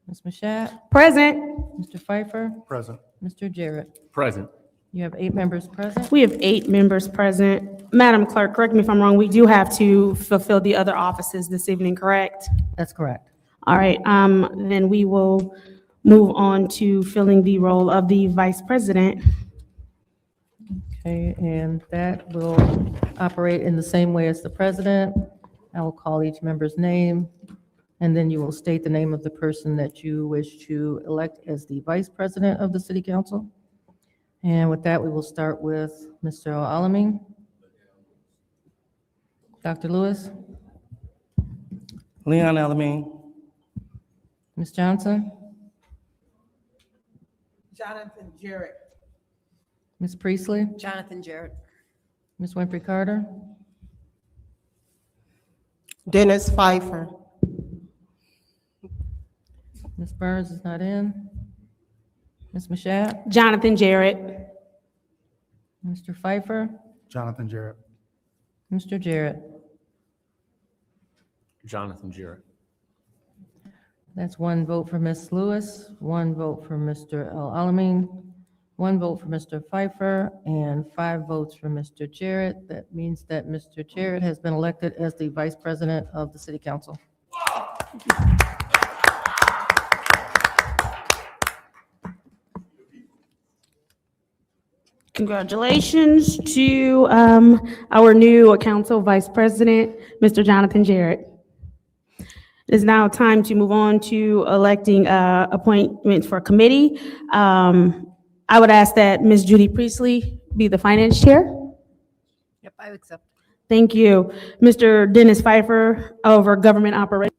Ms. Mashat? Present. Mr. Pfeiffer? Present. Mr. Jarrett? Present. You have 8 members present. We have 8 members present. Madam Clerk, correct me if I'm wrong, we do have to fulfill the other offices this evening, correct? That's correct. All right, then we will move on to filling the role of the vice president. Okay, and that will operate in the same way as the president. I will call each member's name, and then you will state the name of the person that you wish to elect as the vice president of the city council. And with that, we will start with Mr. Alamin. Dr. Lewis? Leon Alamin. Ms. Johnson? Jonathan Jarrett. Ms. Priestley? Jonathan Jarrett. Ms. Winfrey Carter? Dennis Pfeiffer. Ms. Burns is not in. Ms. Mashat? Jonathan Jarrett. Mr. Pfeiffer? Jonathan Jarrett. Mr. Jarrett? Jonathan Jarrett. That's 1 vote for Ms. Lewis, 1 vote for Mr. Alamin, 1 vote for Mr. Pfeiffer, and 5 votes for Mr. Jarrett. That means that Mr. Jarrett has been elected as the vice president of the city council. Congratulations to our new council vice president, Mr. Jonathan Jarrett. It is now time to move on to electing appointments for committee. I would ask that Ms. Judy Priestley be the finance chair. Yep, I accept. Thank you. Mr. Dennis Pfeiffer over government operations.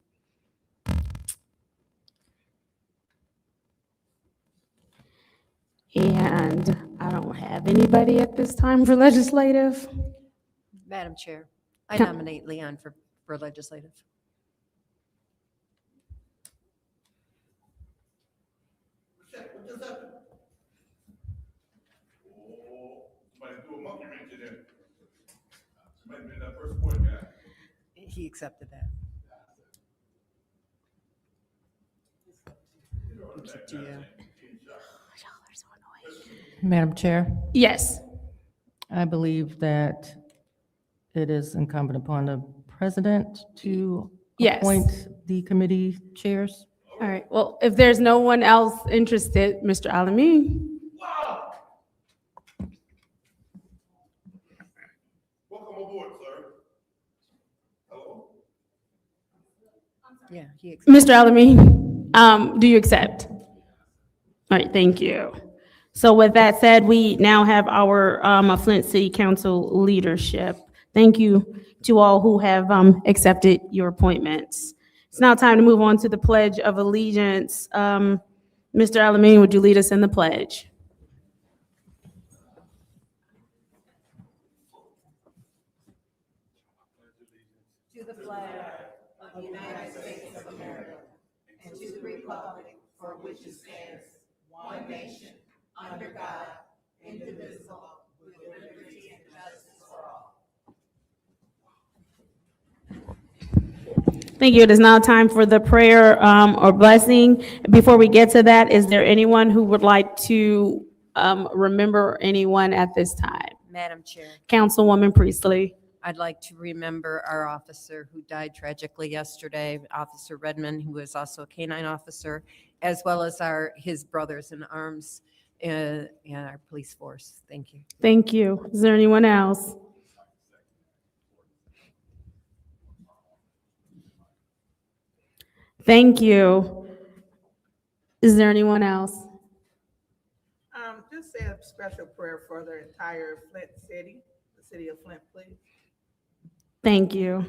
And I don't have anybody at this time for legislative. Madam Chair, I Coun- nominate Leon for legislative. Somebody do a monkey wrench in there. Somebody been that first boy guy. He accepted that. To you. Madam Chair, Yes. I believe that it is incumbent upon the president to Yes. appoint the committee chairs. All right, well, if there's no one else interested, Mr. Alamin. Welcome aboard, sir. Hello. Yeah, he accepted. Mr. Alamin, do you accept? All right, thank you. So with that said, we now have our Flint City Council leadership. Thank you to all who have accepted your appointments. It's now time to move on to the Pledge of Allegiance. Mr. Alamin, would you lead us in the pledge? Thank you. It is now time for the prayer or blessing. Before we get to that, is there anyone who would like to remember anyone at this time? Madam Chair, Councilwoman Priestley. I'd like to remember our officer who died tragically yesterday, Officer Redmond, who was also a canine officer, as well as his brothers in arms in our police force. Thank you. Thank you. Is there anyone else? Thank you. Is there anyone else? Just say a special prayer for the entire Flint city, the city of Flint, please. Thank you.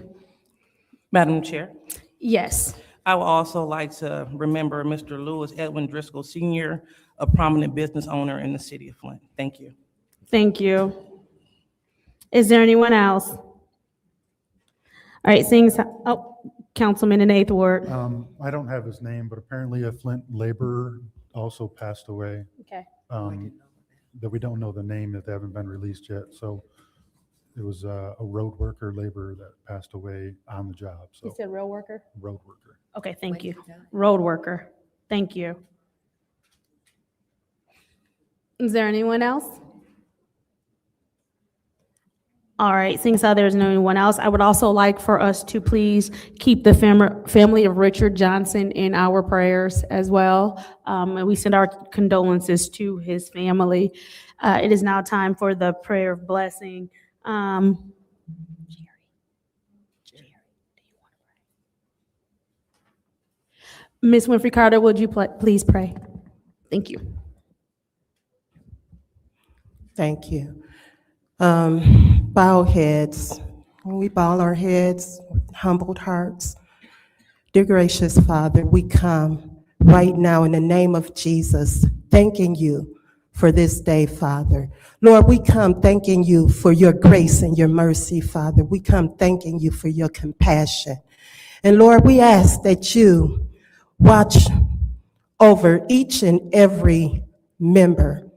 Madam Chair, Yes. I would also like to remember Mr. Lewis Edwin Driscoll Sr., a prominent business owner in the city of Flint. Thank you. Thank you. Is there anyone else? All right, Councilman in the 8th Ward. I don't have his name, but apparently a Flint laborer also passed away. Okay. That we don't know the name, that they haven't been released yet. So it was a road worker laborer that passed away on the job. So You said road worker? road worker. Okay, thank When you. did he die? Road worker. Thank you. Is there anyone else? All right, seeing as how there's no one else, I would also like for us to please keep the family of Richard Johnson in our prayers as well. And we send our condolences to his family. It is now time for the prayer of blessing. Ms. Winfrey Carter, would you please pray? Thank you. Thank you. Bow heads. When we bow our heads, with humbled hearts. Dear gracious Father, we come right now in the name of Jesus, thanking you for this day, Father. Lord, we come thanking you for your grace and your mercy, Father. We come thanking you for your compassion. And Lord, we ask that you watch over each and every member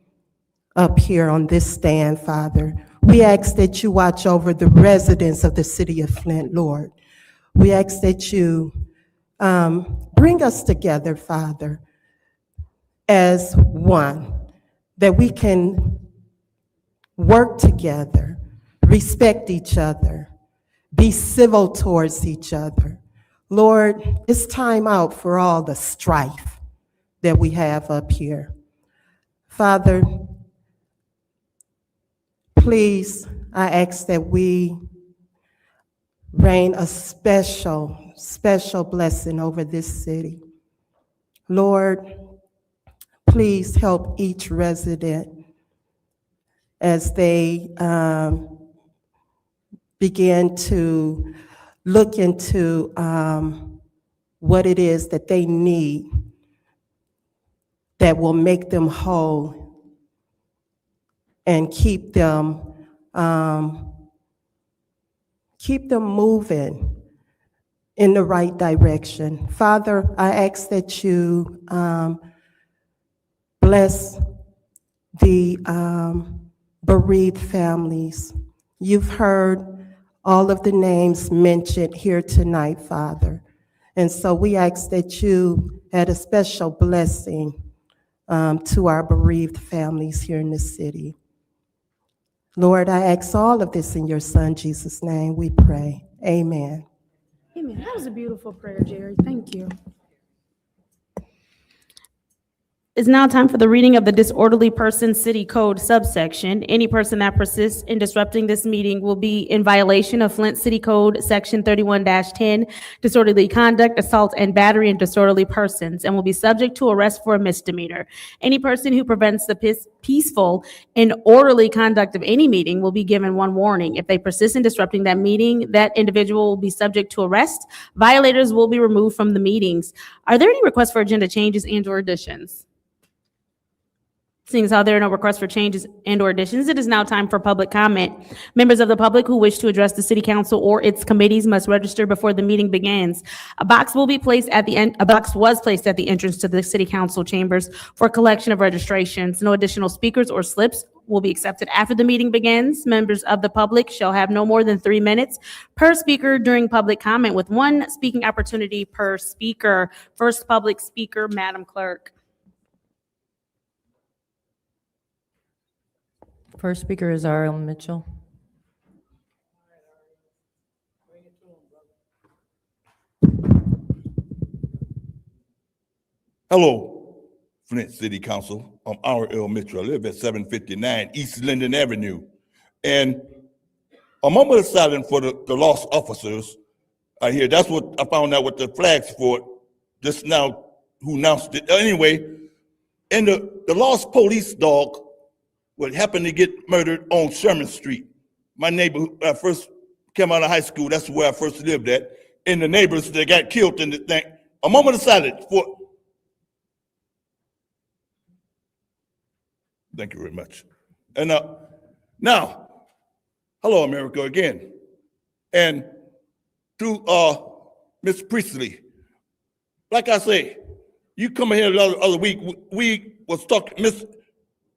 up here on this stand, Father. We ask that you watch over the residents of the city of Flint, Lord. We ask that you bring us together, Father, as one, that we can work together, respect each other, be civil towards each other. Lord, it's time out for all the strife that we have up here. Father, please, I ask that we rain a special, special blessing over this city. Lord, please help each resident as they begin to look into what it is that they need that will make them whole and keep them moving in the right direction. Father, I ask that you bless the bereaved families. You've heard all of the names mentioned here tonight, Father. And so we ask that you add a special blessing to our bereaved families here in the city. Lord, I ask all of this in your Son, Jesus' name, we pray. Amen. Amen. That was a beautiful prayer, Jerry. Thank you. It's now time for the reading of the disorderly person city code subsection. Any person that persists in disrupting this meeting will be in violation of Flint City Code Section 31-10, disorderly conduct, assault, and battery and disorderly persons, and will be subject to arrest for a misdemeanor. Any person who prevents the peaceful and orderly conduct of any meeting will be given one warning. If they persist in disrupting that meeting, that individual will be subject to arrest. Violators will be removed from the meetings. Are there any requests for agenda changes and/or additions? Seeing as how there are no requests for changes and/or additions, it is now time for public comment. Members of the public who wish to address the city council or its committees must register before the meeting begins. A box was placed at the entrance to the city council chambers for collection of registrations. No additional speakers or slips will be accepted after the meeting begins. Members of the public shall have no more than 3 minutes per speaker during public comment, with one speaking opportunity per speaker. First public speaker, Madam Clerk. First speaker is R.L. Mitchell. Hello, Flint City Council. I'm R.L. Mitchell. I live at 759 East Linden Avenue. And a moment of silence for the lost officers. I hear that's what I found out with the flags for just now, who announced it. Anyway, and the lost police dog what happened to get murdered on Sherman Street. My neighbor, when I first came out of high school, that's where I first lived at, and the neighbors that got killed in the thing. A moment of silence for. Thank you very much. And now, hello, America again. And to Ms. Priestley, like I say, you come here the other week, we was talking,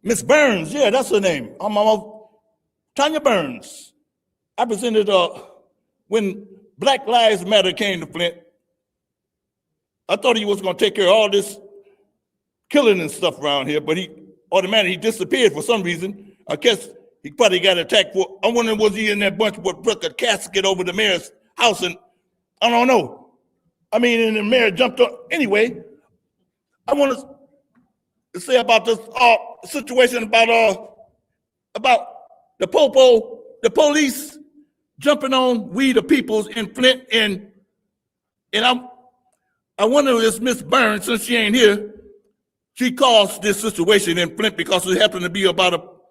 Miss Burns, yeah, that's her name. Tanya Burns. I presented when Black Lives Matter came to Flint. I thought he was going to take care of all this killing and stuff around here, but he automatically disappeared for some reason. I guess he probably got attacked for. I'm wondering, was he in that bunch what put a casket over the mayor's house? And I don't know. I mean, and the mayor jumped on. Anyway, I want to say about this situation about the police jumping on we the peoples in Flint, and I wonder if Miss Burns, since she ain't here, she caused this situation in Flint because it happened to be about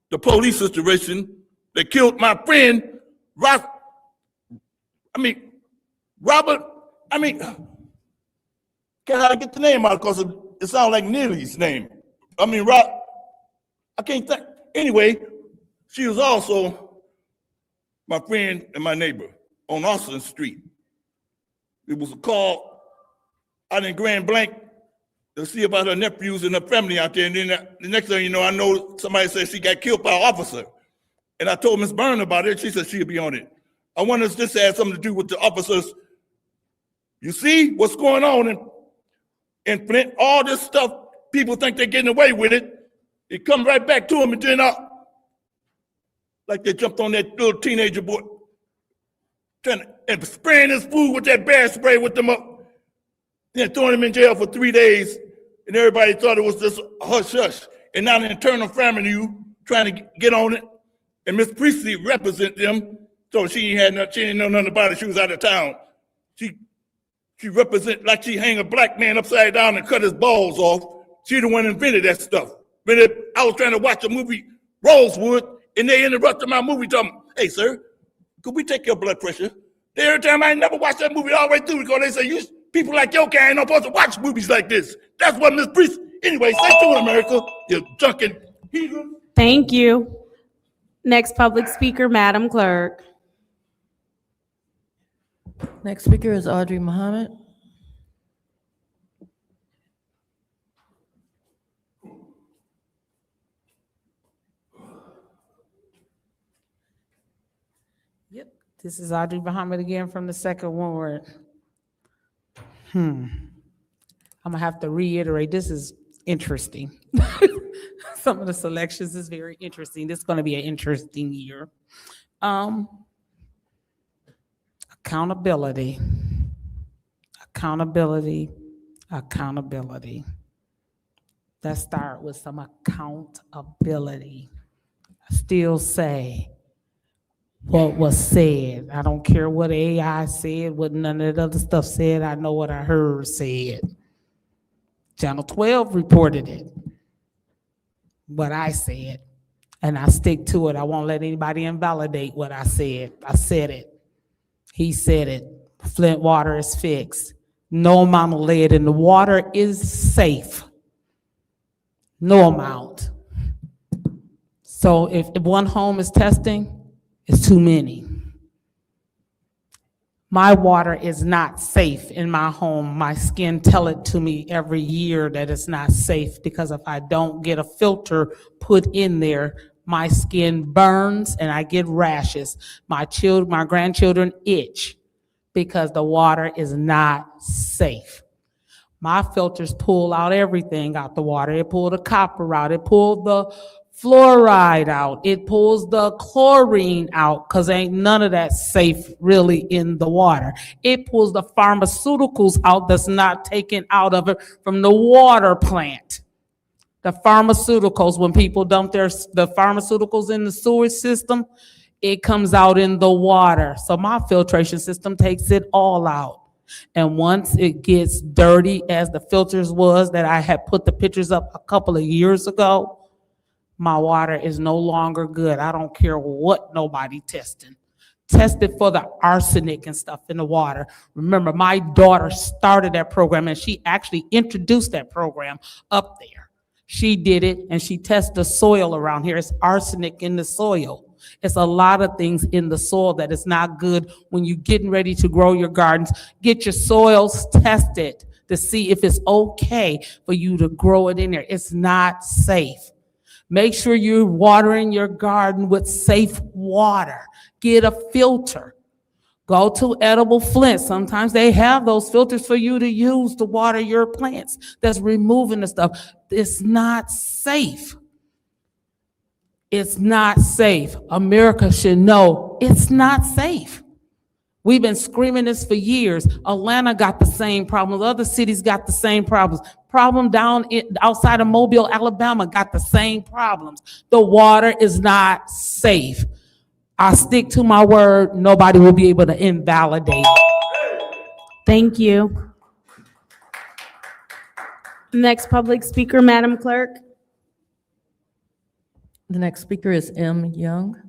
the police situation that killed my friend Robert. Can I get the name out because it sounds like Neely's name? I can't think. Anyway, she was also my friend and my neighbor on Austin Street. It was a call out in Grand Blanc to see about her nephews and her family out there. And then the next thing you know, I know somebody said she got killed by an officer. And I told Ms. Byrne about it. She said she'd be on it. I wonder if this has something to do with the officers. You see what's going on in Flint? All this stuff, people think they're getting away with it. It comes right back to them, and then like they jumped on that little teenager boy, and spraying his food with that bear spray with them up, then throwing him in jail for 3 days, and everybody thought it was just hush hush. And now the internal family trying to get on it, and Miss Priestley represent them, so she didn't know nothing about it. She was out of town. She represent like she hang a black man upside down and cut his balls off. She the one invented that stuff. But I was trying to watch a movie, Rosewood, and they interrupted my movie talking, hey, sir, could we take your blood pressure? Every time I never watched that movie all the way through because they say, people like your kind ain't not supposed to watch movies like this. That's what Miss Priest. Anyway, stay tuned, America, you junkin' heathen. Thank you. Next public speaker, Madam Clerk. Next speaker is Audrey Muhammad. Yep, this is Audrey Muhammad again from the Second Ward. I'm gonna have to reiterate, this is interesting. Some of the selections is very interesting. This is gonna be an interesting year. Accountability, accountability, accountability. Let's start with some accountability. I still say what was said. I don't care what AI said, what none of that other stuff said. I know what I heard said. Channel 12 reported it, what I said, and I stick to it. I won't let anybody invalidate what I said. I said it. He said it. Flint water is fixed. No amount of lead in the water is safe. No amount. So if one home is testing, it's too many. My water is not safe in my home. My skin tell it to me every year that it's not safe, because if I don't get a filter put in there, my skin burns and I get rashes. My grandchildren itch because the water is not safe. My filters pull out everything out the water. It pulled the copper out. It pulled the fluoride out. It pulls the chlorine out, because ain't none of that safe really in the water. It pulls the pharmaceuticals out that's not taken out of it from the water plant. The pharmaceuticals, when people dump the pharmaceuticals in the sewage system, it comes out in the water. So my filtration system takes it all out. And once it gets dirty, as the filters was that I had put the pictures up a couple of years ago, my water is no longer good. I don't care what nobody testing. Tested for the arsenic and stuff in the water. Remember, my daughter started that program, and she actually introduced that program up there. She did it, and she tested the soil around here. It's arsenic in the soil. It's a lot of things in the soil that is not good when you're getting ready to grow your gardens. Get your soils tested to see if it's okay for you to grow it in there. It's not safe. Make sure you're watering your garden with safe water. Get a filter. Go to Edible Flint. Sometimes they have those filters for you to use to water your plants. That's removing the stuff. It's not safe. It's not safe. America should know it's not safe. We've been screaming this for years. Atlanta got the same problems. Other cities got the same problems. Problem outside of Mobile, Alabama got the same problems. The water is not safe. I stick to my word. Nobody will be able to invalidate it. Thank you. Next public speaker, Madam Clerk. The next speaker is M. Young.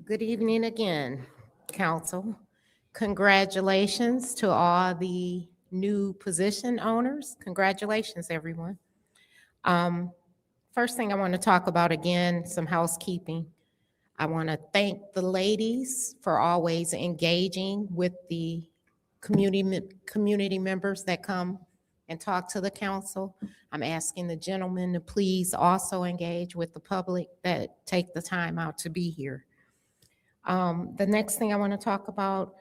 Good evening again, council. Congratulations to all the new position owners. Congratulations, everyone. First thing I want to talk about, again, some housekeeping. I want to thank the ladies for always engaging with the community members that come and talk to the council. I'm asking the gentlemen to please also engage with the public that take the time out to be here. The next thing I want to talk about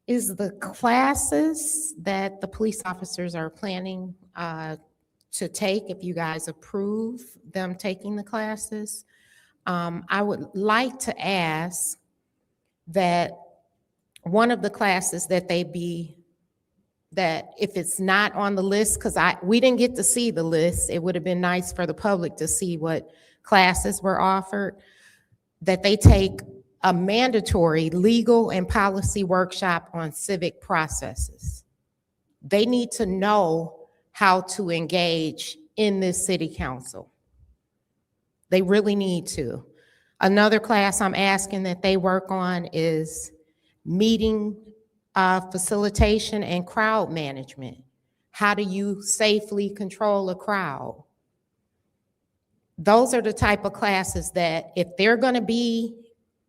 is the classes that the police officers are planning to take, if you guys approve them taking the classes. I would like to ask that one of the classes that that if it's not on the list, because we didn't get to see the list, it would have been nice for the public to see what classes were offered, that they take a mandatory legal and policy workshop on civic processes. They need to know how to engage in this city council. They really need to. Another class I'm asking that they work on is meeting facilitation and crowd management. How do you safely control a crowd? Those are the type of classes that if they're going to be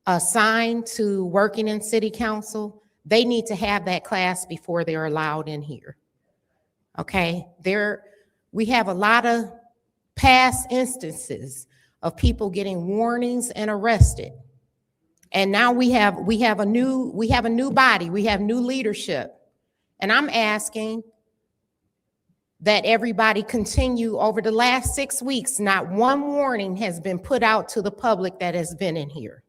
assigned to working in city council, they need to have that class before they're allowed in here. Okay, we have a lot of past instances of people getting warnings and arrested. And now we have a new body, we have new leadership. And I'm asking that everybody continue. Over the last 6 weeks, not one warning has been put out to the public that has been in here.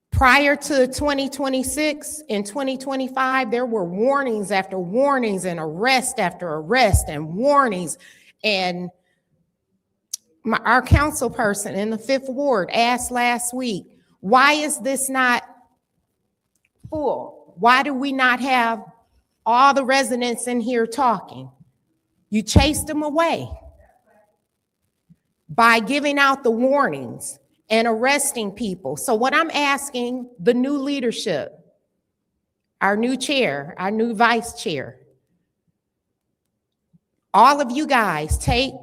Prior to 2026, in 2025, there were warnings after warnings and arrest after arrest and warnings. And our council person in the 5th Ward asked last week, why is this not full? Why do we not have all the residents in here talking? You chased them away by giving out the warnings and arresting people. So what I'm asking the new leadership, our new chair, our new vice chair, all of you guys take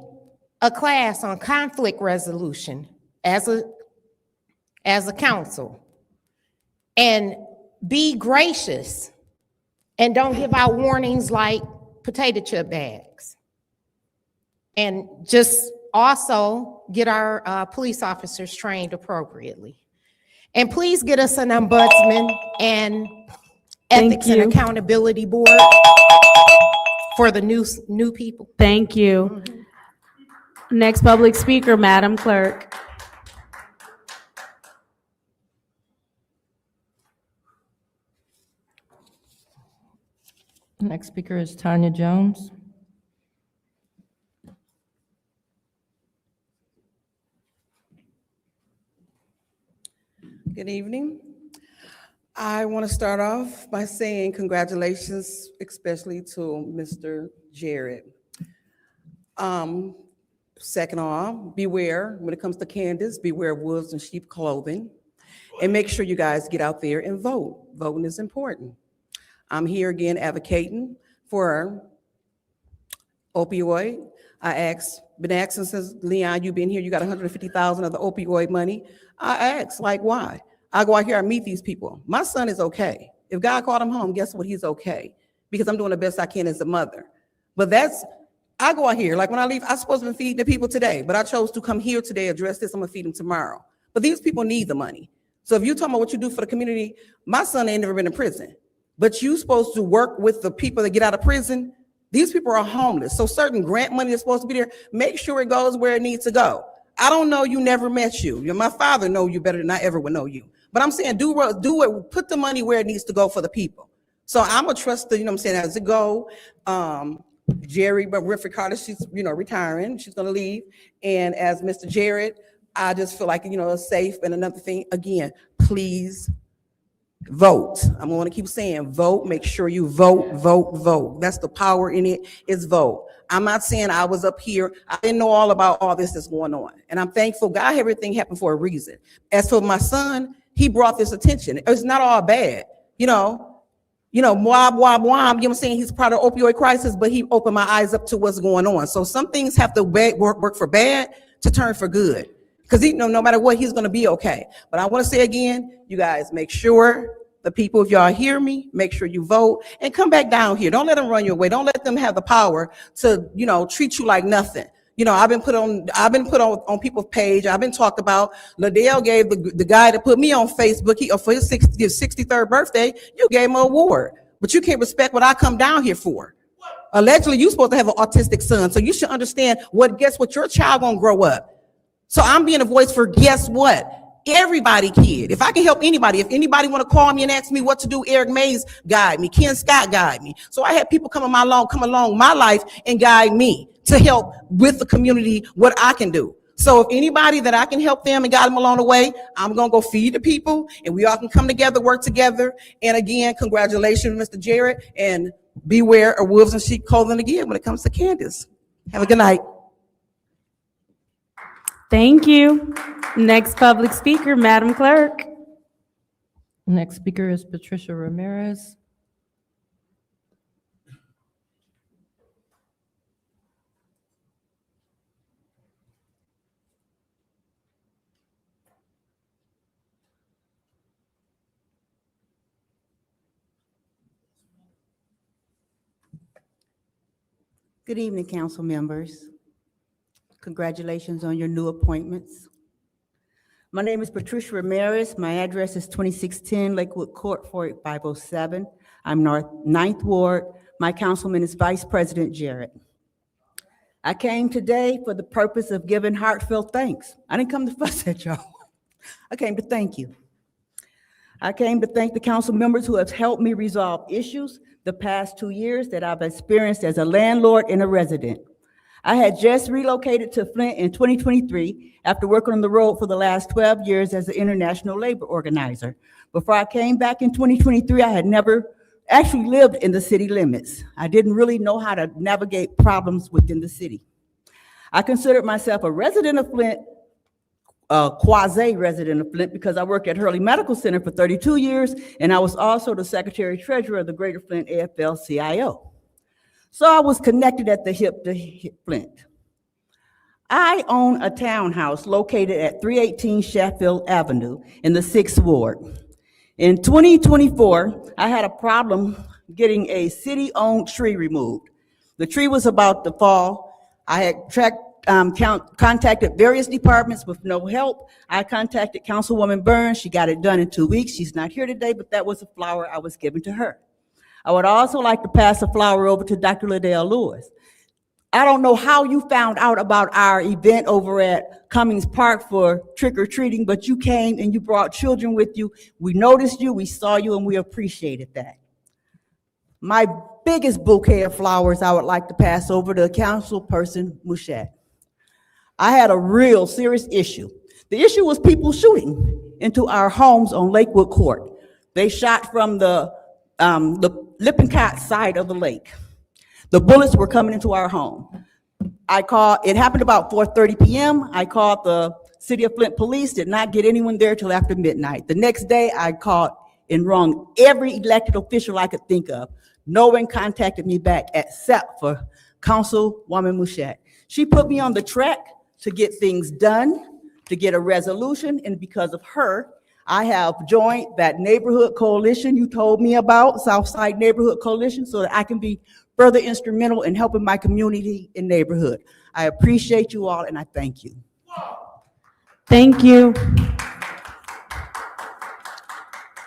a class on conflict resolution as a council, and be gracious and don't give out warnings like potato chip bags. And just also get our police officers trained appropriately. And please get us an ombudsman and ethics and accountability board for the new people. Thank you. Next public speaker, Madam Clerk. Next speaker is Tanya Jones. Good evening. I want to start off by saying congratulations, especially to Mr. Jarrett. Second off, beware when it comes to Candace, beware of wolves in sheep clothing. And make sure you guys get out there and vote. Voting is important. I'm here again advocating for opioid. Been asking since, Leon, you've been here, you got 150,000 of the opioid money. I asked, like, why? I go out here, I meet these people. My son is okay. If God called him home, guess what? He's okay. Because I'm doing the best I can as a mother. But I go out here, like when I leave, I'm supposed to be feeding the people today, but I chose to come here today, address this, I'm gonna feed them tomorrow. But these people need the money. So if you're talking about what you do for the community, my son ain't never been in prison. But you supposed to work with the people that get out of prison. These people are homeless. So certain grant money is supposed to be there. Make sure it goes where it needs to go. I don't know you, never met you. My father know you better than I ever would know you. But I'm saying do it, put the money where it needs to go for the people. So I'm gonna trust you know what I'm saying, as it go. Jerry, but Riffy Carter, she's retiring, she's gonna leave. And as Mr. Jarrett, I just feel like safe. And another thing, again, please vote. I'm going to keep saying vote. Make sure you vote, vote, vote. That's the power in it, is vote. I'm not saying I was up here, I didn't know all about all this that's going on. And I'm thankful God, everything happened for a reason. As for my son, he brought this attention. It's not all bad, wah, wah, wah, I'm saying, he's part of the opioid crisis, but he opened my eyes up to what's going on. So some things have to work for bad to turn for good. Because no matter what, he's gonna be okay. But I wanna say again, you guys, make sure the people, if y'all hear me, make sure you vote and come back down here. Don't let them run your way. Don't let them have the power to, treat you like nothing. I've been put on people's page. I've been talked about. Liddell gave the guy that put me on Facebook, for his 63rd birthday, you gave him an award. But you can't respect what I come down here for. Allegedly, you're supposed to have an autistic son, so you should understand guess what your child gonna grow up. So I'm being a voice for guess what? Everybody, kid. If I can help anybody, if anybody want to call me and ask me what to do, Eric Mays guide me, Ken Scott guide me. So I had people come along my life and guide me to help with the community what I can do. So if anybody that I can help them and guide them along the way, I'm gonna go feed the people, and we all can come together, work together. And again, congratulations, Mr. Jarrett, and beware of wolves in sheep clothing again when it comes to Candace. Have a good night. Thank you. Next public speaker, Madam Clerk. Next speaker is Patricia Ramirez. Good evening, council members. Congratulations on your new appointments. My name is Patricia Ramirez. My address is 2610 Lakewood Court, 48507. I'm Ninth Ward. My councilman is Vice President Jarrett. I came today for the purpose of giving heartfelt thanks. I didn't come to fuss at y'all. I came to thank you. I came to thank the council members who have helped me resolve issues the past 2 years that I've experienced as a landlord and a resident. I had just relocated to Flint in 2023 after working on the road for the last 12 years as an international labor organizer. Before I came back in 2023, I had never actually lived in the city limits. I didn't really know how to navigate problems within the city. I considered myself a resident of Flint, a quasi-resident of Flint, because I worked at Hurley Medical Center for 32 years, and I was also the secretary-treasurer of the Greater Flint AFL-CIO. So I was connected at the hip to Flint. I own a townhouse located at 318 Sheffield Avenue in the 6th Ward. In 2024, I had a problem getting a city-owned tree removed. The tree was about to fall. I had contacted various departments with no help. I contacted Councilwoman Burns. She got it done in 2 weeks. She's not here today, but that was a flower I was giving to her. I would also like to pass a flower over to Dr. Liddell Lewis. I don't know how you found out about our event over at Cummings Park for trick-or-treating, but you came and you brought children with you. We noticed you, we saw you, and we appreciated that. My biggest bouquet of flowers I would like to pass over to Councilperson Mouchette. I had a real serious issue. The issue was people shooting into our homes on Lakewood Court. They shot from the Lippincott side of the lake. The bullets were coming into our home. It happened about 4:30 p.m. I called the City of Flint Police, did not get anyone there till after midnight. The next day, I called and rung every elected official I could think of. No one contacted me back except for Councilwoman Mouchette. She put me on the track to get things done, to get a resolution, and because of her, I have joined that neighborhood coalition you told me about, Southside Neighborhood Coalition, so that I can be further instrumental in helping my community and neighborhood. I appreciate you all, and I thank you. Thank you.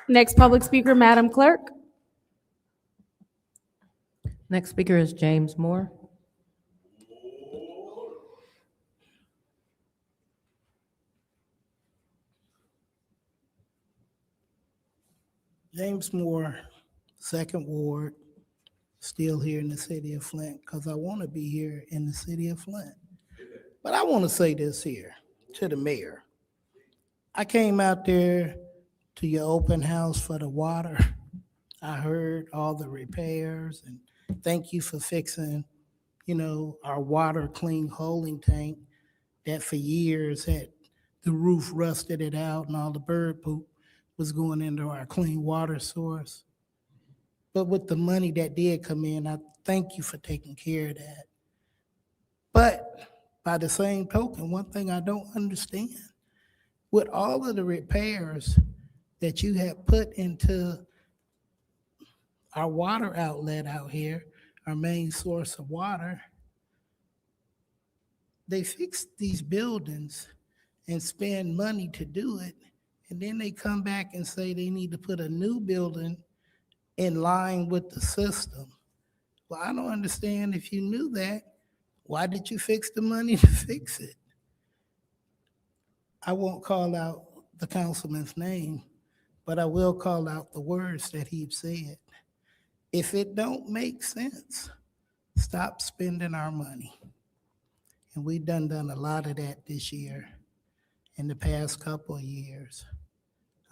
Next public speaker, Madam Clerk. Next speaker is James Moore. James Moore, 2nd Ward, still here in the city of Flint, because I want to be here in the city of Flint. But I want to say this here to the mayor. I came out there to your open house for the water. I heard all the repairs, and thank you for fixing, our water clean holding tank that for years had the roof rusted it out and all the bird poop was going into our clean water source. But with the money that did come in, I thank you for taking care of that. But by the same token, one thing I don't understand, with all of the repairs that you have put into our water outlet out here, our main source of water, they fix these buildings and spend money to do it, and then they come back and say they need to put a new building in line with the system. Well, I don't understand. If you knew that, why did you fix the money to fix it? I won't call out the councilman's name, but I will call out the words that he said. If it don't make sense, stop spending our money. And we've done a lot of that this year, in the past couple of years.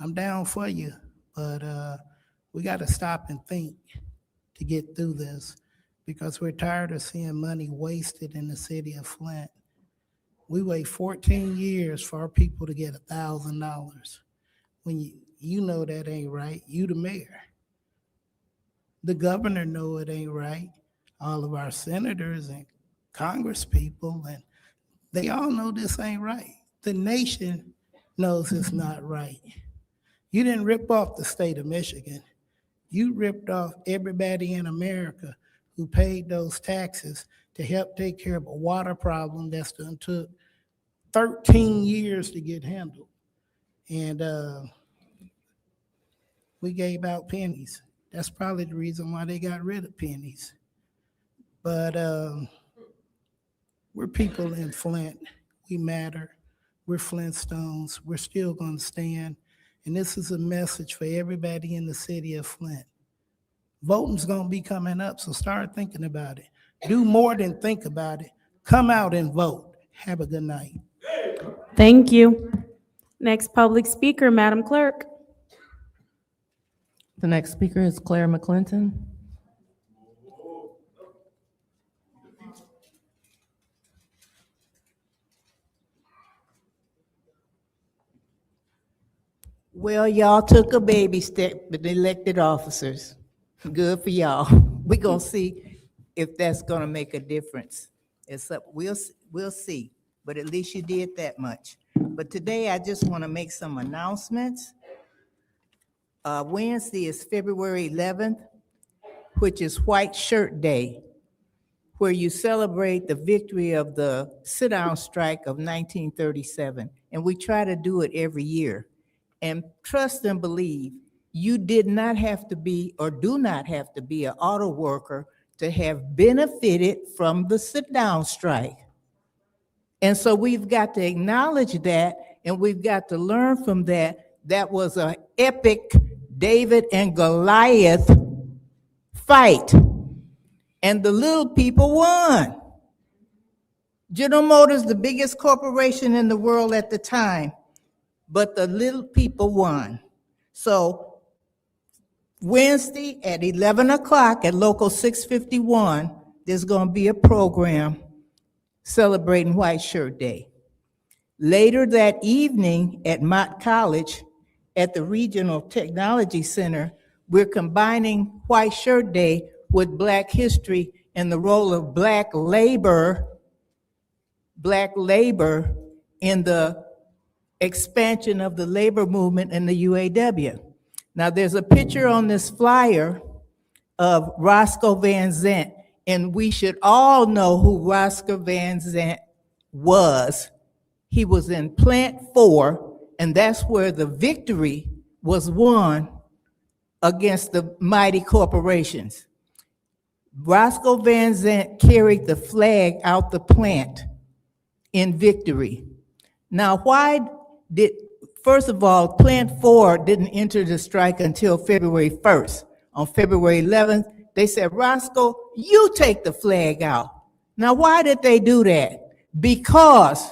I'm down for you, but we got to stop and think to get through this, because we're tired of seeing money wasted in the city of Flint. We wait 14 years for our people to get $1,000. When you know that ain't right, you the mayor. The governor know it ain't right. All of our senators and Congress people, and they all know this ain't right. The nation knows it's not right. You didn't rip off the state of Michigan. You ripped off everybody in America who paid those taxes to help take care of a water problem that's done took 13 years to get handled. And we gave out pennies. That's probably the reason why they got rid of pennies. But we're people in Flint. We matter. We're Flintstones. We're still going to stand. And this is a message for everybody in the city of Flint. Voting's going to be coming up, so start thinking about it. Do more than think about it. Come out and vote. Have a good night. Thank you. Next public speaker, Madam Clerk. The next speaker is Claire McClinton. Well, y'all took a baby step with elected officers. Good for y'all. We're gonna see if that's gonna make a difference. We'll see, but at least you did that much. But today, I just want to make some announcements. Wednesday is February 11th, which is White Shirt Day, where you celebrate the victory of the sit-down strike of 1937. And we try to do it every year. And trust and believe, you did not have to be or do not have to be an auto worker to have benefited from the sit-down strike. And so we've got to acknowledge that, and we've got to learn from that. That was an epic David and Goliath fight. And the little people won. General Motors, the biggest corporation in the world at the time, but the little people won. So Wednesday at 11 o'clock at Local 651, there's going to be a program celebrating White Shirt Day. Later that evening at Mott College at the Regional Technology Center, we're combining White Shirt Day with Black history and the role of Black labor in the expansion of the labor movement in the UAW. Now, there's a picture on this flyer of Roscoe Van Zant, and we should all know who Roscoe Van Zant was. He was in Plant 4, and that's where the victory was won against the mighty corporations. Roscoe Van Zant carried the flag out the plant in victory. Now, first of all, Plant 4 didn't enter the strike until February 1st. On February 11th, they said, Roscoe, you take the flag out. Now, why did they do that? Because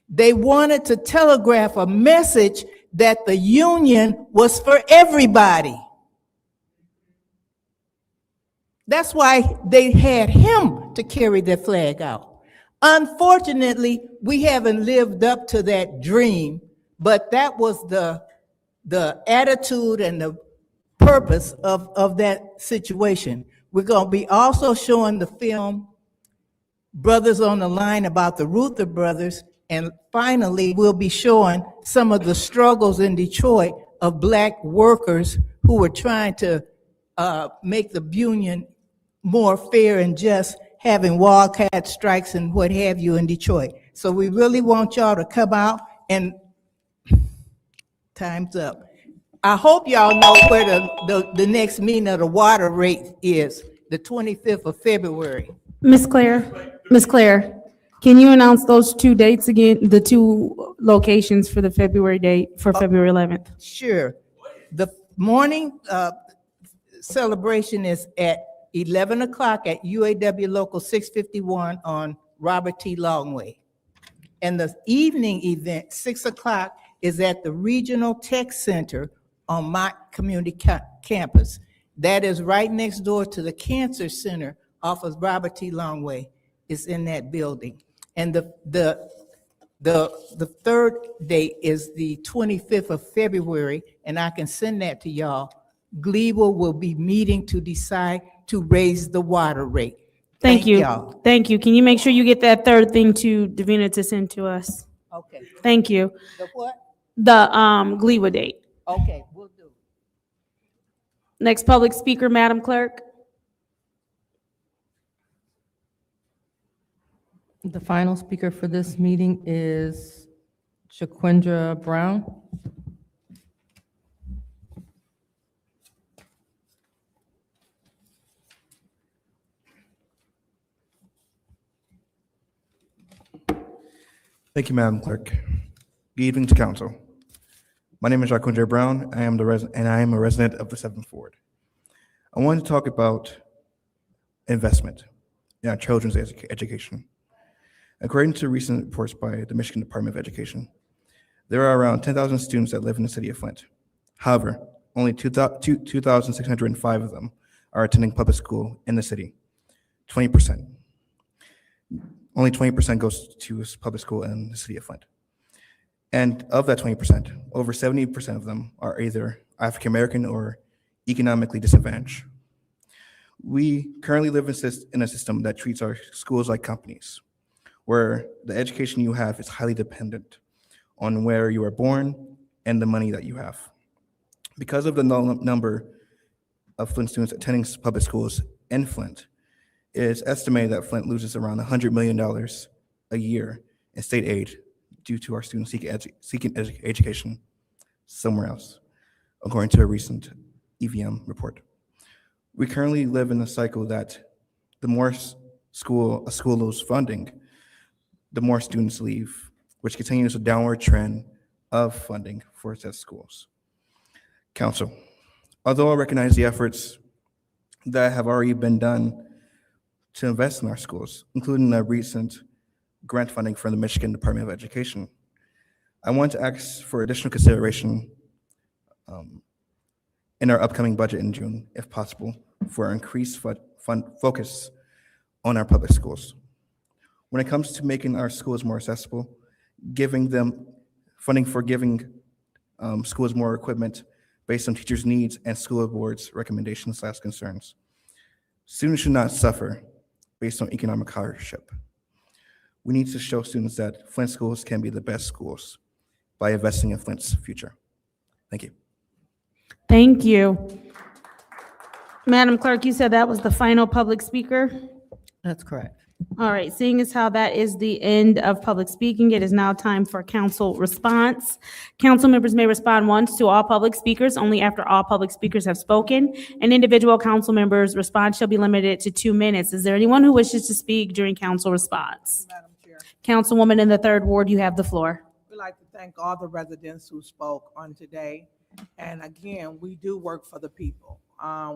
they wanted to telegraph a message that the union was for everybody. That's why they had him to carry the flag out. Unfortunately, we haven't lived up to that dream, but that was the attitude and the purpose of that situation. We're going to be also showing the film Brothers on the Line about the Ruther brothers, and finally, we'll be showing some of the struggles in Detroit of Black workers who were trying to make the union more fair and just, having wildcat strikes and what have you in Detroit. So we really want y'all to come out, and time's up. I hope y'all know where the next meeting of the water rate is, the 25th of February. Miss Claire, can you announce those two dates again, the two locations for the February date, for February 11th? Sure. The morning celebration is at 11 o'clock at UAW Local 651 on Robert T. Longway. And the evening event, 6 o'clock, is at the Regional Tech Center on Mott Community Campus. That is right next door to the Cancer Center off of Robert T. Longway. It's in that building. And the third date is the 25th of February, and I can send that to y'all. Glebe will be meeting to decide to raise the water rate. Thank you. Y'all. Thank you. Can you make sure you get that third thing to Davina to send to us? Okay. Thank you. The what? The Gleewa date. Okay, we'll do. Next public speaker, Madam Clerk. The final speaker for this meeting is Shaquindra Brown. Thank you, Madam Clerk. Good evening to council. My name is Jacques Brown. I am a resident of the 7th Ward. I want to talk about investment in our children's education. According to recent reports by the Michigan Department of Education, there are around 10,000 students that live in the city of Flint. However, only 2,605 of them are attending public school in the city. 20%. Only 20% goes to public school in the city of Flint. And of that 20%, over 70% of them are either African American or economically disadvantaged. We currently live in a system that treats our schools like companies, where the education you have is highly dependent on where you are born and the money that you have. Because of the number of Flint students attending public schools in Flint, it is estimated that Flint loses around $100 million a year in state aid due to our students seeking education somewhere else, according to a recent EVM report. We currently live in a cycle that the more a school loses funding, the more students leave, which continues a downward trend of funding for such schools. Council, although I recognize the efforts that have already been done to invest in our schools, including the recent grant funding from the Michigan Department of Education, I want to ask for additional consideration in our upcoming budget in June, if possible, for increased focus on our public schools. When it comes to making our schools more accessible, giving them funding for giving schools more equipment based on teachers' needs and school boards' recommendations/concerns. Students should not suffer based on economic hardship. We need to show students that Flint schools can be the best schools by investing in Flint's future. Thank you. Thank you. Madam Clerk, you said that was the final public speaker? That's correct. All right, seeing as how that is the end of public speaking, it is now time for council response. Council members may respond once to all public speakers, only after all public speakers have spoken. An individual council member's response shall be limited to 2 minutes. Is there anyone who wishes to speak during council response? Madam Chair, Councilwoman in the 3rd Ward, you have the floor. we'd like to thank all the residents who spoke on today. And again, we do work for the people.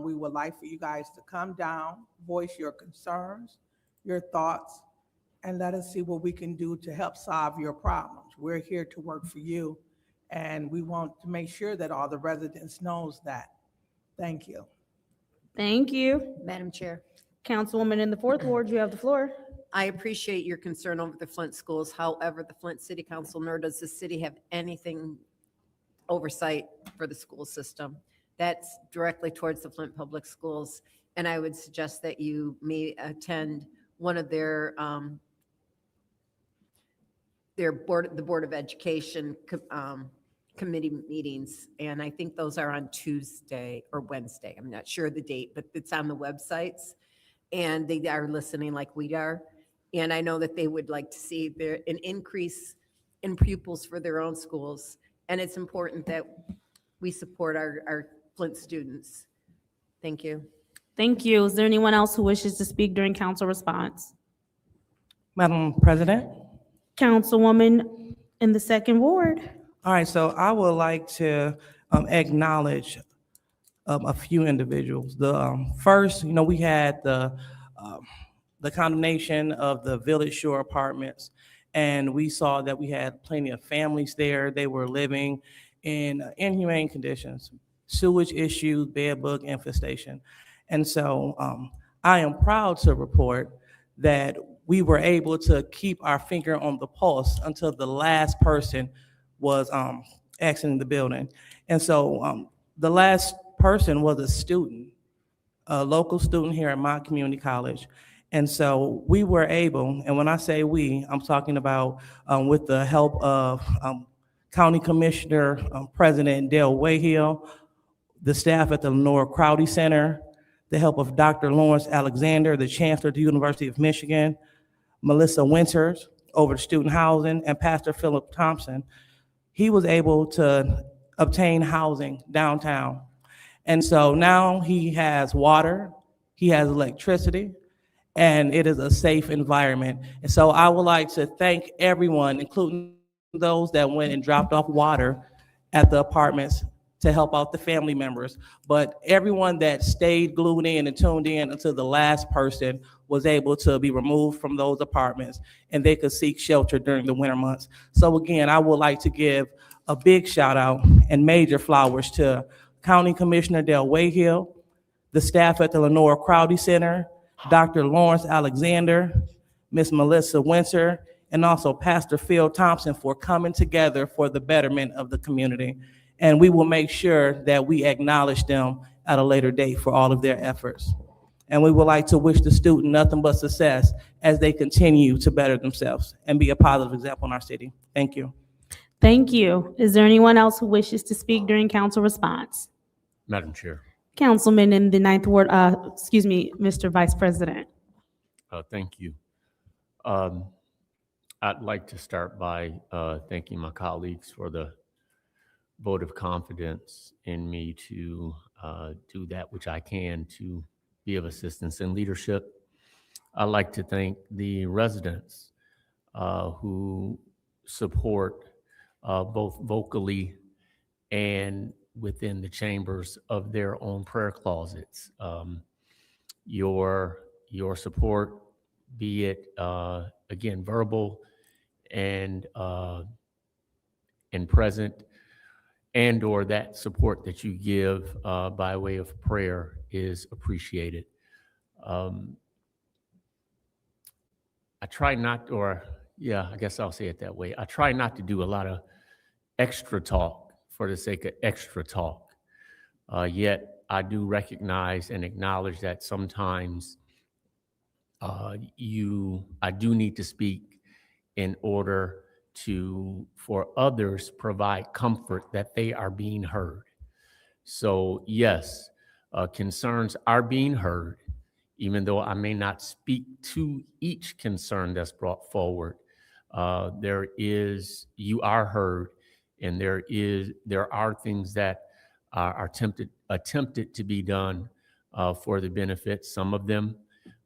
We would like for you guys to come down, voice your concerns, your thoughts, and let us see what we can do to help solve your problems. We're here to work for you, and we want to make sure that all the residents knows that. Thank you. Thank you. Madam Chair, Councilwoman in the 4th Ward, you have the floor. I appreciate your concern over the Flint schools. However, the Flint City Council, nor does the city have anything oversight for the school system. That's directly towards the Flint Public Schools. And I would suggest that you may attend one of their the Board of Education committee meetings. And I think those are on Tuesday or Wednesday. I'm not sure the date, but it's on the websites. And they are listening like we are. And I know that they would like to see an increase in pupils for their own schools. And it's important that we support our Flint students. Thank you. Thank you. Is there anyone else who wishes to speak during council response? Madam President? Councilwoman in the 2nd Ward. All right, so I would like to acknowledge a few individuals. The first, we had the condemnation of the Village Shore Apartments, and we saw that we had plenty of families there. They were living in inhumane conditions, sewage issues, bed bug infestation. And so I am proud to report that we were able to keep our finger on the pulse until the last person was exiting the building. And so the last person was a student, a local student here at Mott Community College. And so we were able, and when I say we, I'm talking about with the help of County Commissioner President Dale Wayhill, the staff at the Lenore Crowdy Center, the help of Dr. Lawrence Alexander, the Chancellor at the University of Michigan, Melissa Winters over the student housing, and Pastor Philip Thompson, he was able to obtain housing downtown. And so now he has water, he has electricity, and it is a safe environment. And so I would like to thank everyone, including those that went and dropped off water at the apartments to help out the family members. But everyone that stayed glued in and tuned in until the last person was able to be removed from those apartments and they could seek shelter during the winter months. So again, I would like to give a big shout out and major flowers to County Commissioner Del Wayhill, the staff at the Lenore Crowdy Center, Dr. Lawrence Alexander, Ms. Melissa Winter, and also Pastor Phil Thompson for coming together for the betterment of the community. And we will make sure that we acknowledge them at a later date for all of their efforts. And we would like to wish the student nothing but success as they continue to better themselves and be a positive example in our city. Thank you. Thank you. Is there anyone else who wishes to speak during council response? Madam Chair. Councilman in the Ninth Ward, Mr. Vice President. Thank you. I'd like to start by thanking my colleagues for the vote of confidence in me to do that which I can to be of assistance in leadership. I'd like to thank the residents who support both vocally and within the chambers of their own prayer closets. Your support, be it again verbal and present, and or that support that you give by way of prayer is appreciated. I try not, I guess I'll say it that way. I try not to do a lot of extra talk for the sake of extra talk. Yet I do recognize and acknowledge that sometimes I do need to speak in order for others provide comfort that they are being heard. So yes, concerns are being heard, even though I may not speak to each concern that's brought forward. You are heard, and there are things that are attempted to be done for the benefit. Some of them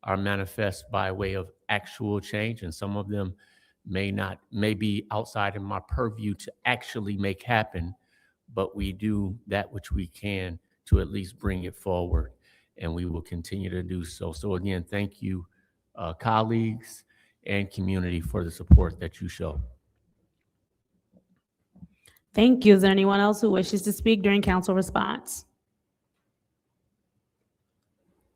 are manifest by way of actual change, and some of them may be outside of my purview to actually make happen, but we do that which we can to at least bring it forward, and we will continue to do so. So again, thank you, colleagues and community, for the support that you show. Thank you. Is there anyone else who wishes to speak during council response?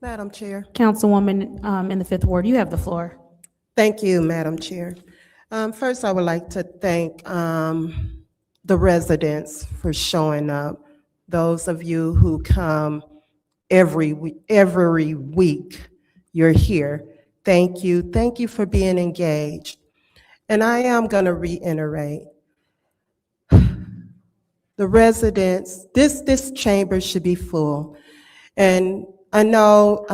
Madam Chair. Councilwoman in the Fifth Ward, you have the floor. Thank you, Madam Chair. First, I would like to thank the residents for showing up. Those of you who come every week, you're here. Thank you. Thank you for being engaged. And I am going to reiterate, the residents, this chamber should be full. And I know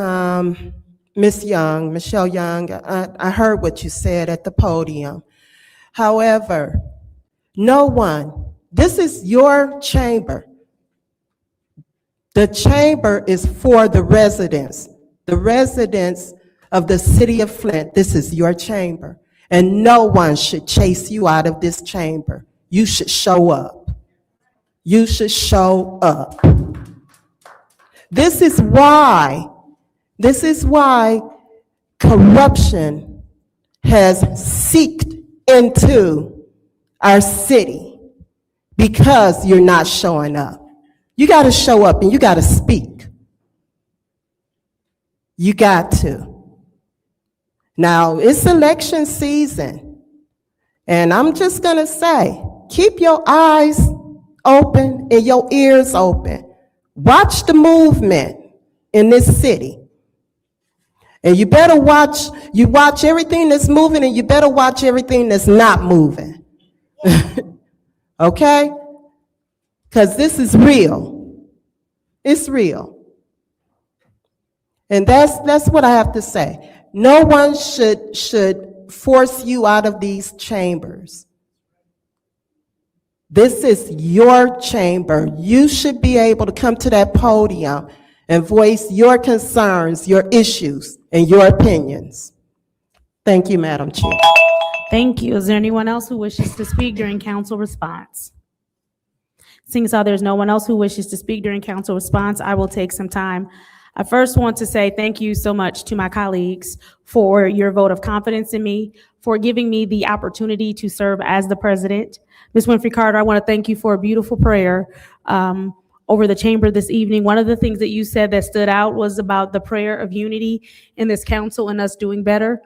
Ms. Young, Michelle Young, I heard what you said at the podium. However, no one, this is your chamber. The chamber is for the residents of the city of Flint. This is your chamber. And no one should chase you out of this chamber. You should show up. You should show up. This is why corruption has seeped into our city, because you're not showing up. You got to show up and you got to speak. You got to. Now, it's election season, and I'm just going to say, keep your eyes open and your ears open. Watch the movement in this city. And you better watch everything that's moving, and you better watch everything that's not moving. Okay? Because this is real. It's real. And that's what I have to say. No one should force you out of these chambers. This is your chamber. You should be able to come to that podium and voice your concerns, your issues, and your opinions. Thank you, Madam Chair. Thank you. Is there anyone else who wishes to speak during council response? Seeing as how there's no one else who wishes to speak during council response, I will take some time. I first want to say thank you so much to my colleagues for your vote of confidence in me, for giving me the opportunity to serve as the president. Ms. Winfrey Carter, I want to thank you for a beautiful prayer over the chamber this evening. One of the things that you said that stood out was about the prayer of unity in this council and us doing better.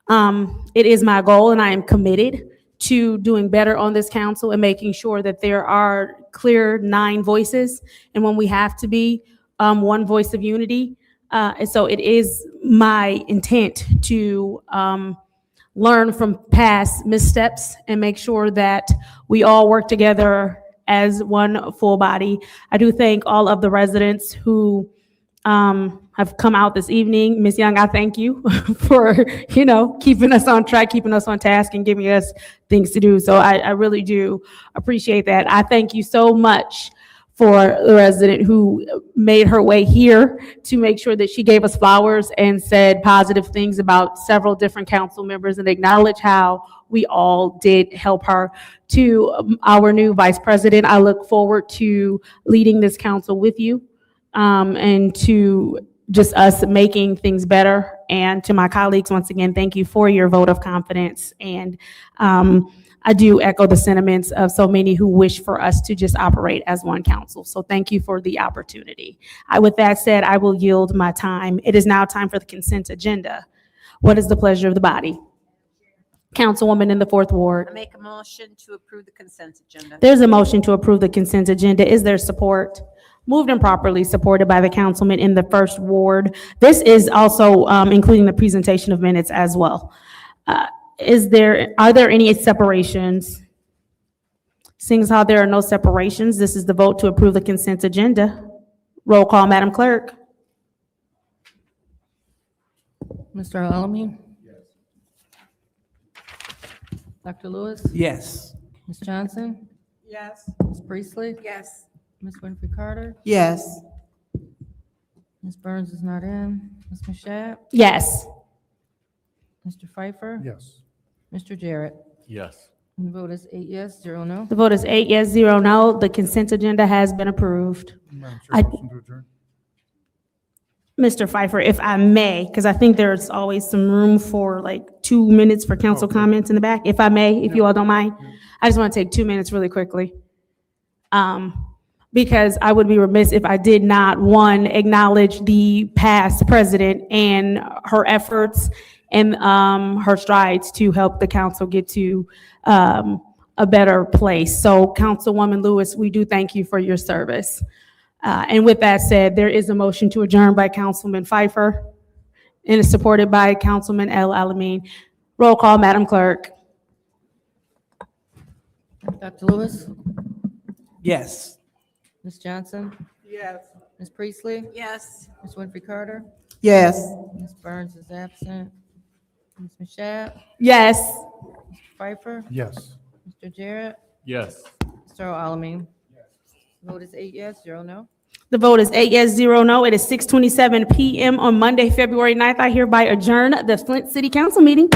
It is my goal, and I am committed to doing better on this council and making sure that there are clear 9 voices, and when we have to be, one voice of unity. And so it is my intent to learn from past missteps and make sure that we all work together as one full body. I do thank all of the residents who have come out this evening. Ms. Young, I thank you for, keeping us on track, keeping us on task, and giving us things to do. So I really do appreciate that. I thank you so much for the resident who made her way here to make sure that she gave us flowers and said positive things about several different council members and acknowledge how we all did help her. To our new vice president, I look forward to leading this council with you and to just us making things better. And to my colleagues, once again, thank you for your vote of confidence. And I do echo the sentiments of so many who wish for us to just operate as one council. So thank you for the opportunity. With that said, I will yield my time. It is now time for the consent agenda. What is the pleasure of the body? Councilwoman in the 4th Ward. I make a motion to approve the consent agenda. There's a motion to approve the consent agenda. Is there support? Moved and properly supported by the councilman in the 1st Ward. This is also including the presentation of minutes as well. Are there any separations? Seeing as how there are no separations, this is the vote to approve the consent agenda. Roll call, Madam Clerk. Mr. Alamin? Yes. Dr. Lewis? Yes. Ms. Johnson? Yes. Ms. Priestley? Yes. Ms. Winfrey Carter? Yes. Ms. Burns is not in. Ms. Mashat? Yes. Mr. Pfeiffer? Yes. Mr. Jarrett? Yes. And the vote is 8 yes, 0 no. The vote is 8 yes, 0 no. The consent agenda has been approved. Madam I- Chair, motion to adjourn. Mr. Pfeiffer, if I may, because I think there's always some room for like 2 minutes for council comments in the back. If I may, if you all don't mind, I just want to take 2 minutes really quickly. Because I would be remiss if I did not, one, acknowledge the past president and her efforts and her strides to help the council get to a better place. So Councilwoman Lewis, we do thank you for your service. And with that said, there is a motion to adjourn by Councilman Pfeiffer and is supported by Councilman El Alamin. Roll call, Madam Clerk. Dr. Lewis? Yes. Ms. Johnson? Yes. Ms. Priestley? Yes. Ms. Winfrey Carter? Yes. Ms. Burns is absent. Ms. Mashat? Yes. Mr. Pfeiffer? Yes. Mr. Jarrett? Yes. Mr. Alamin? Vote is 8 yes, 0 no. The vote is 8 yes, 0 no. It is 6:27 p.m. on Monday, February 9th. I hereby adjourn the Flint City Council meeting.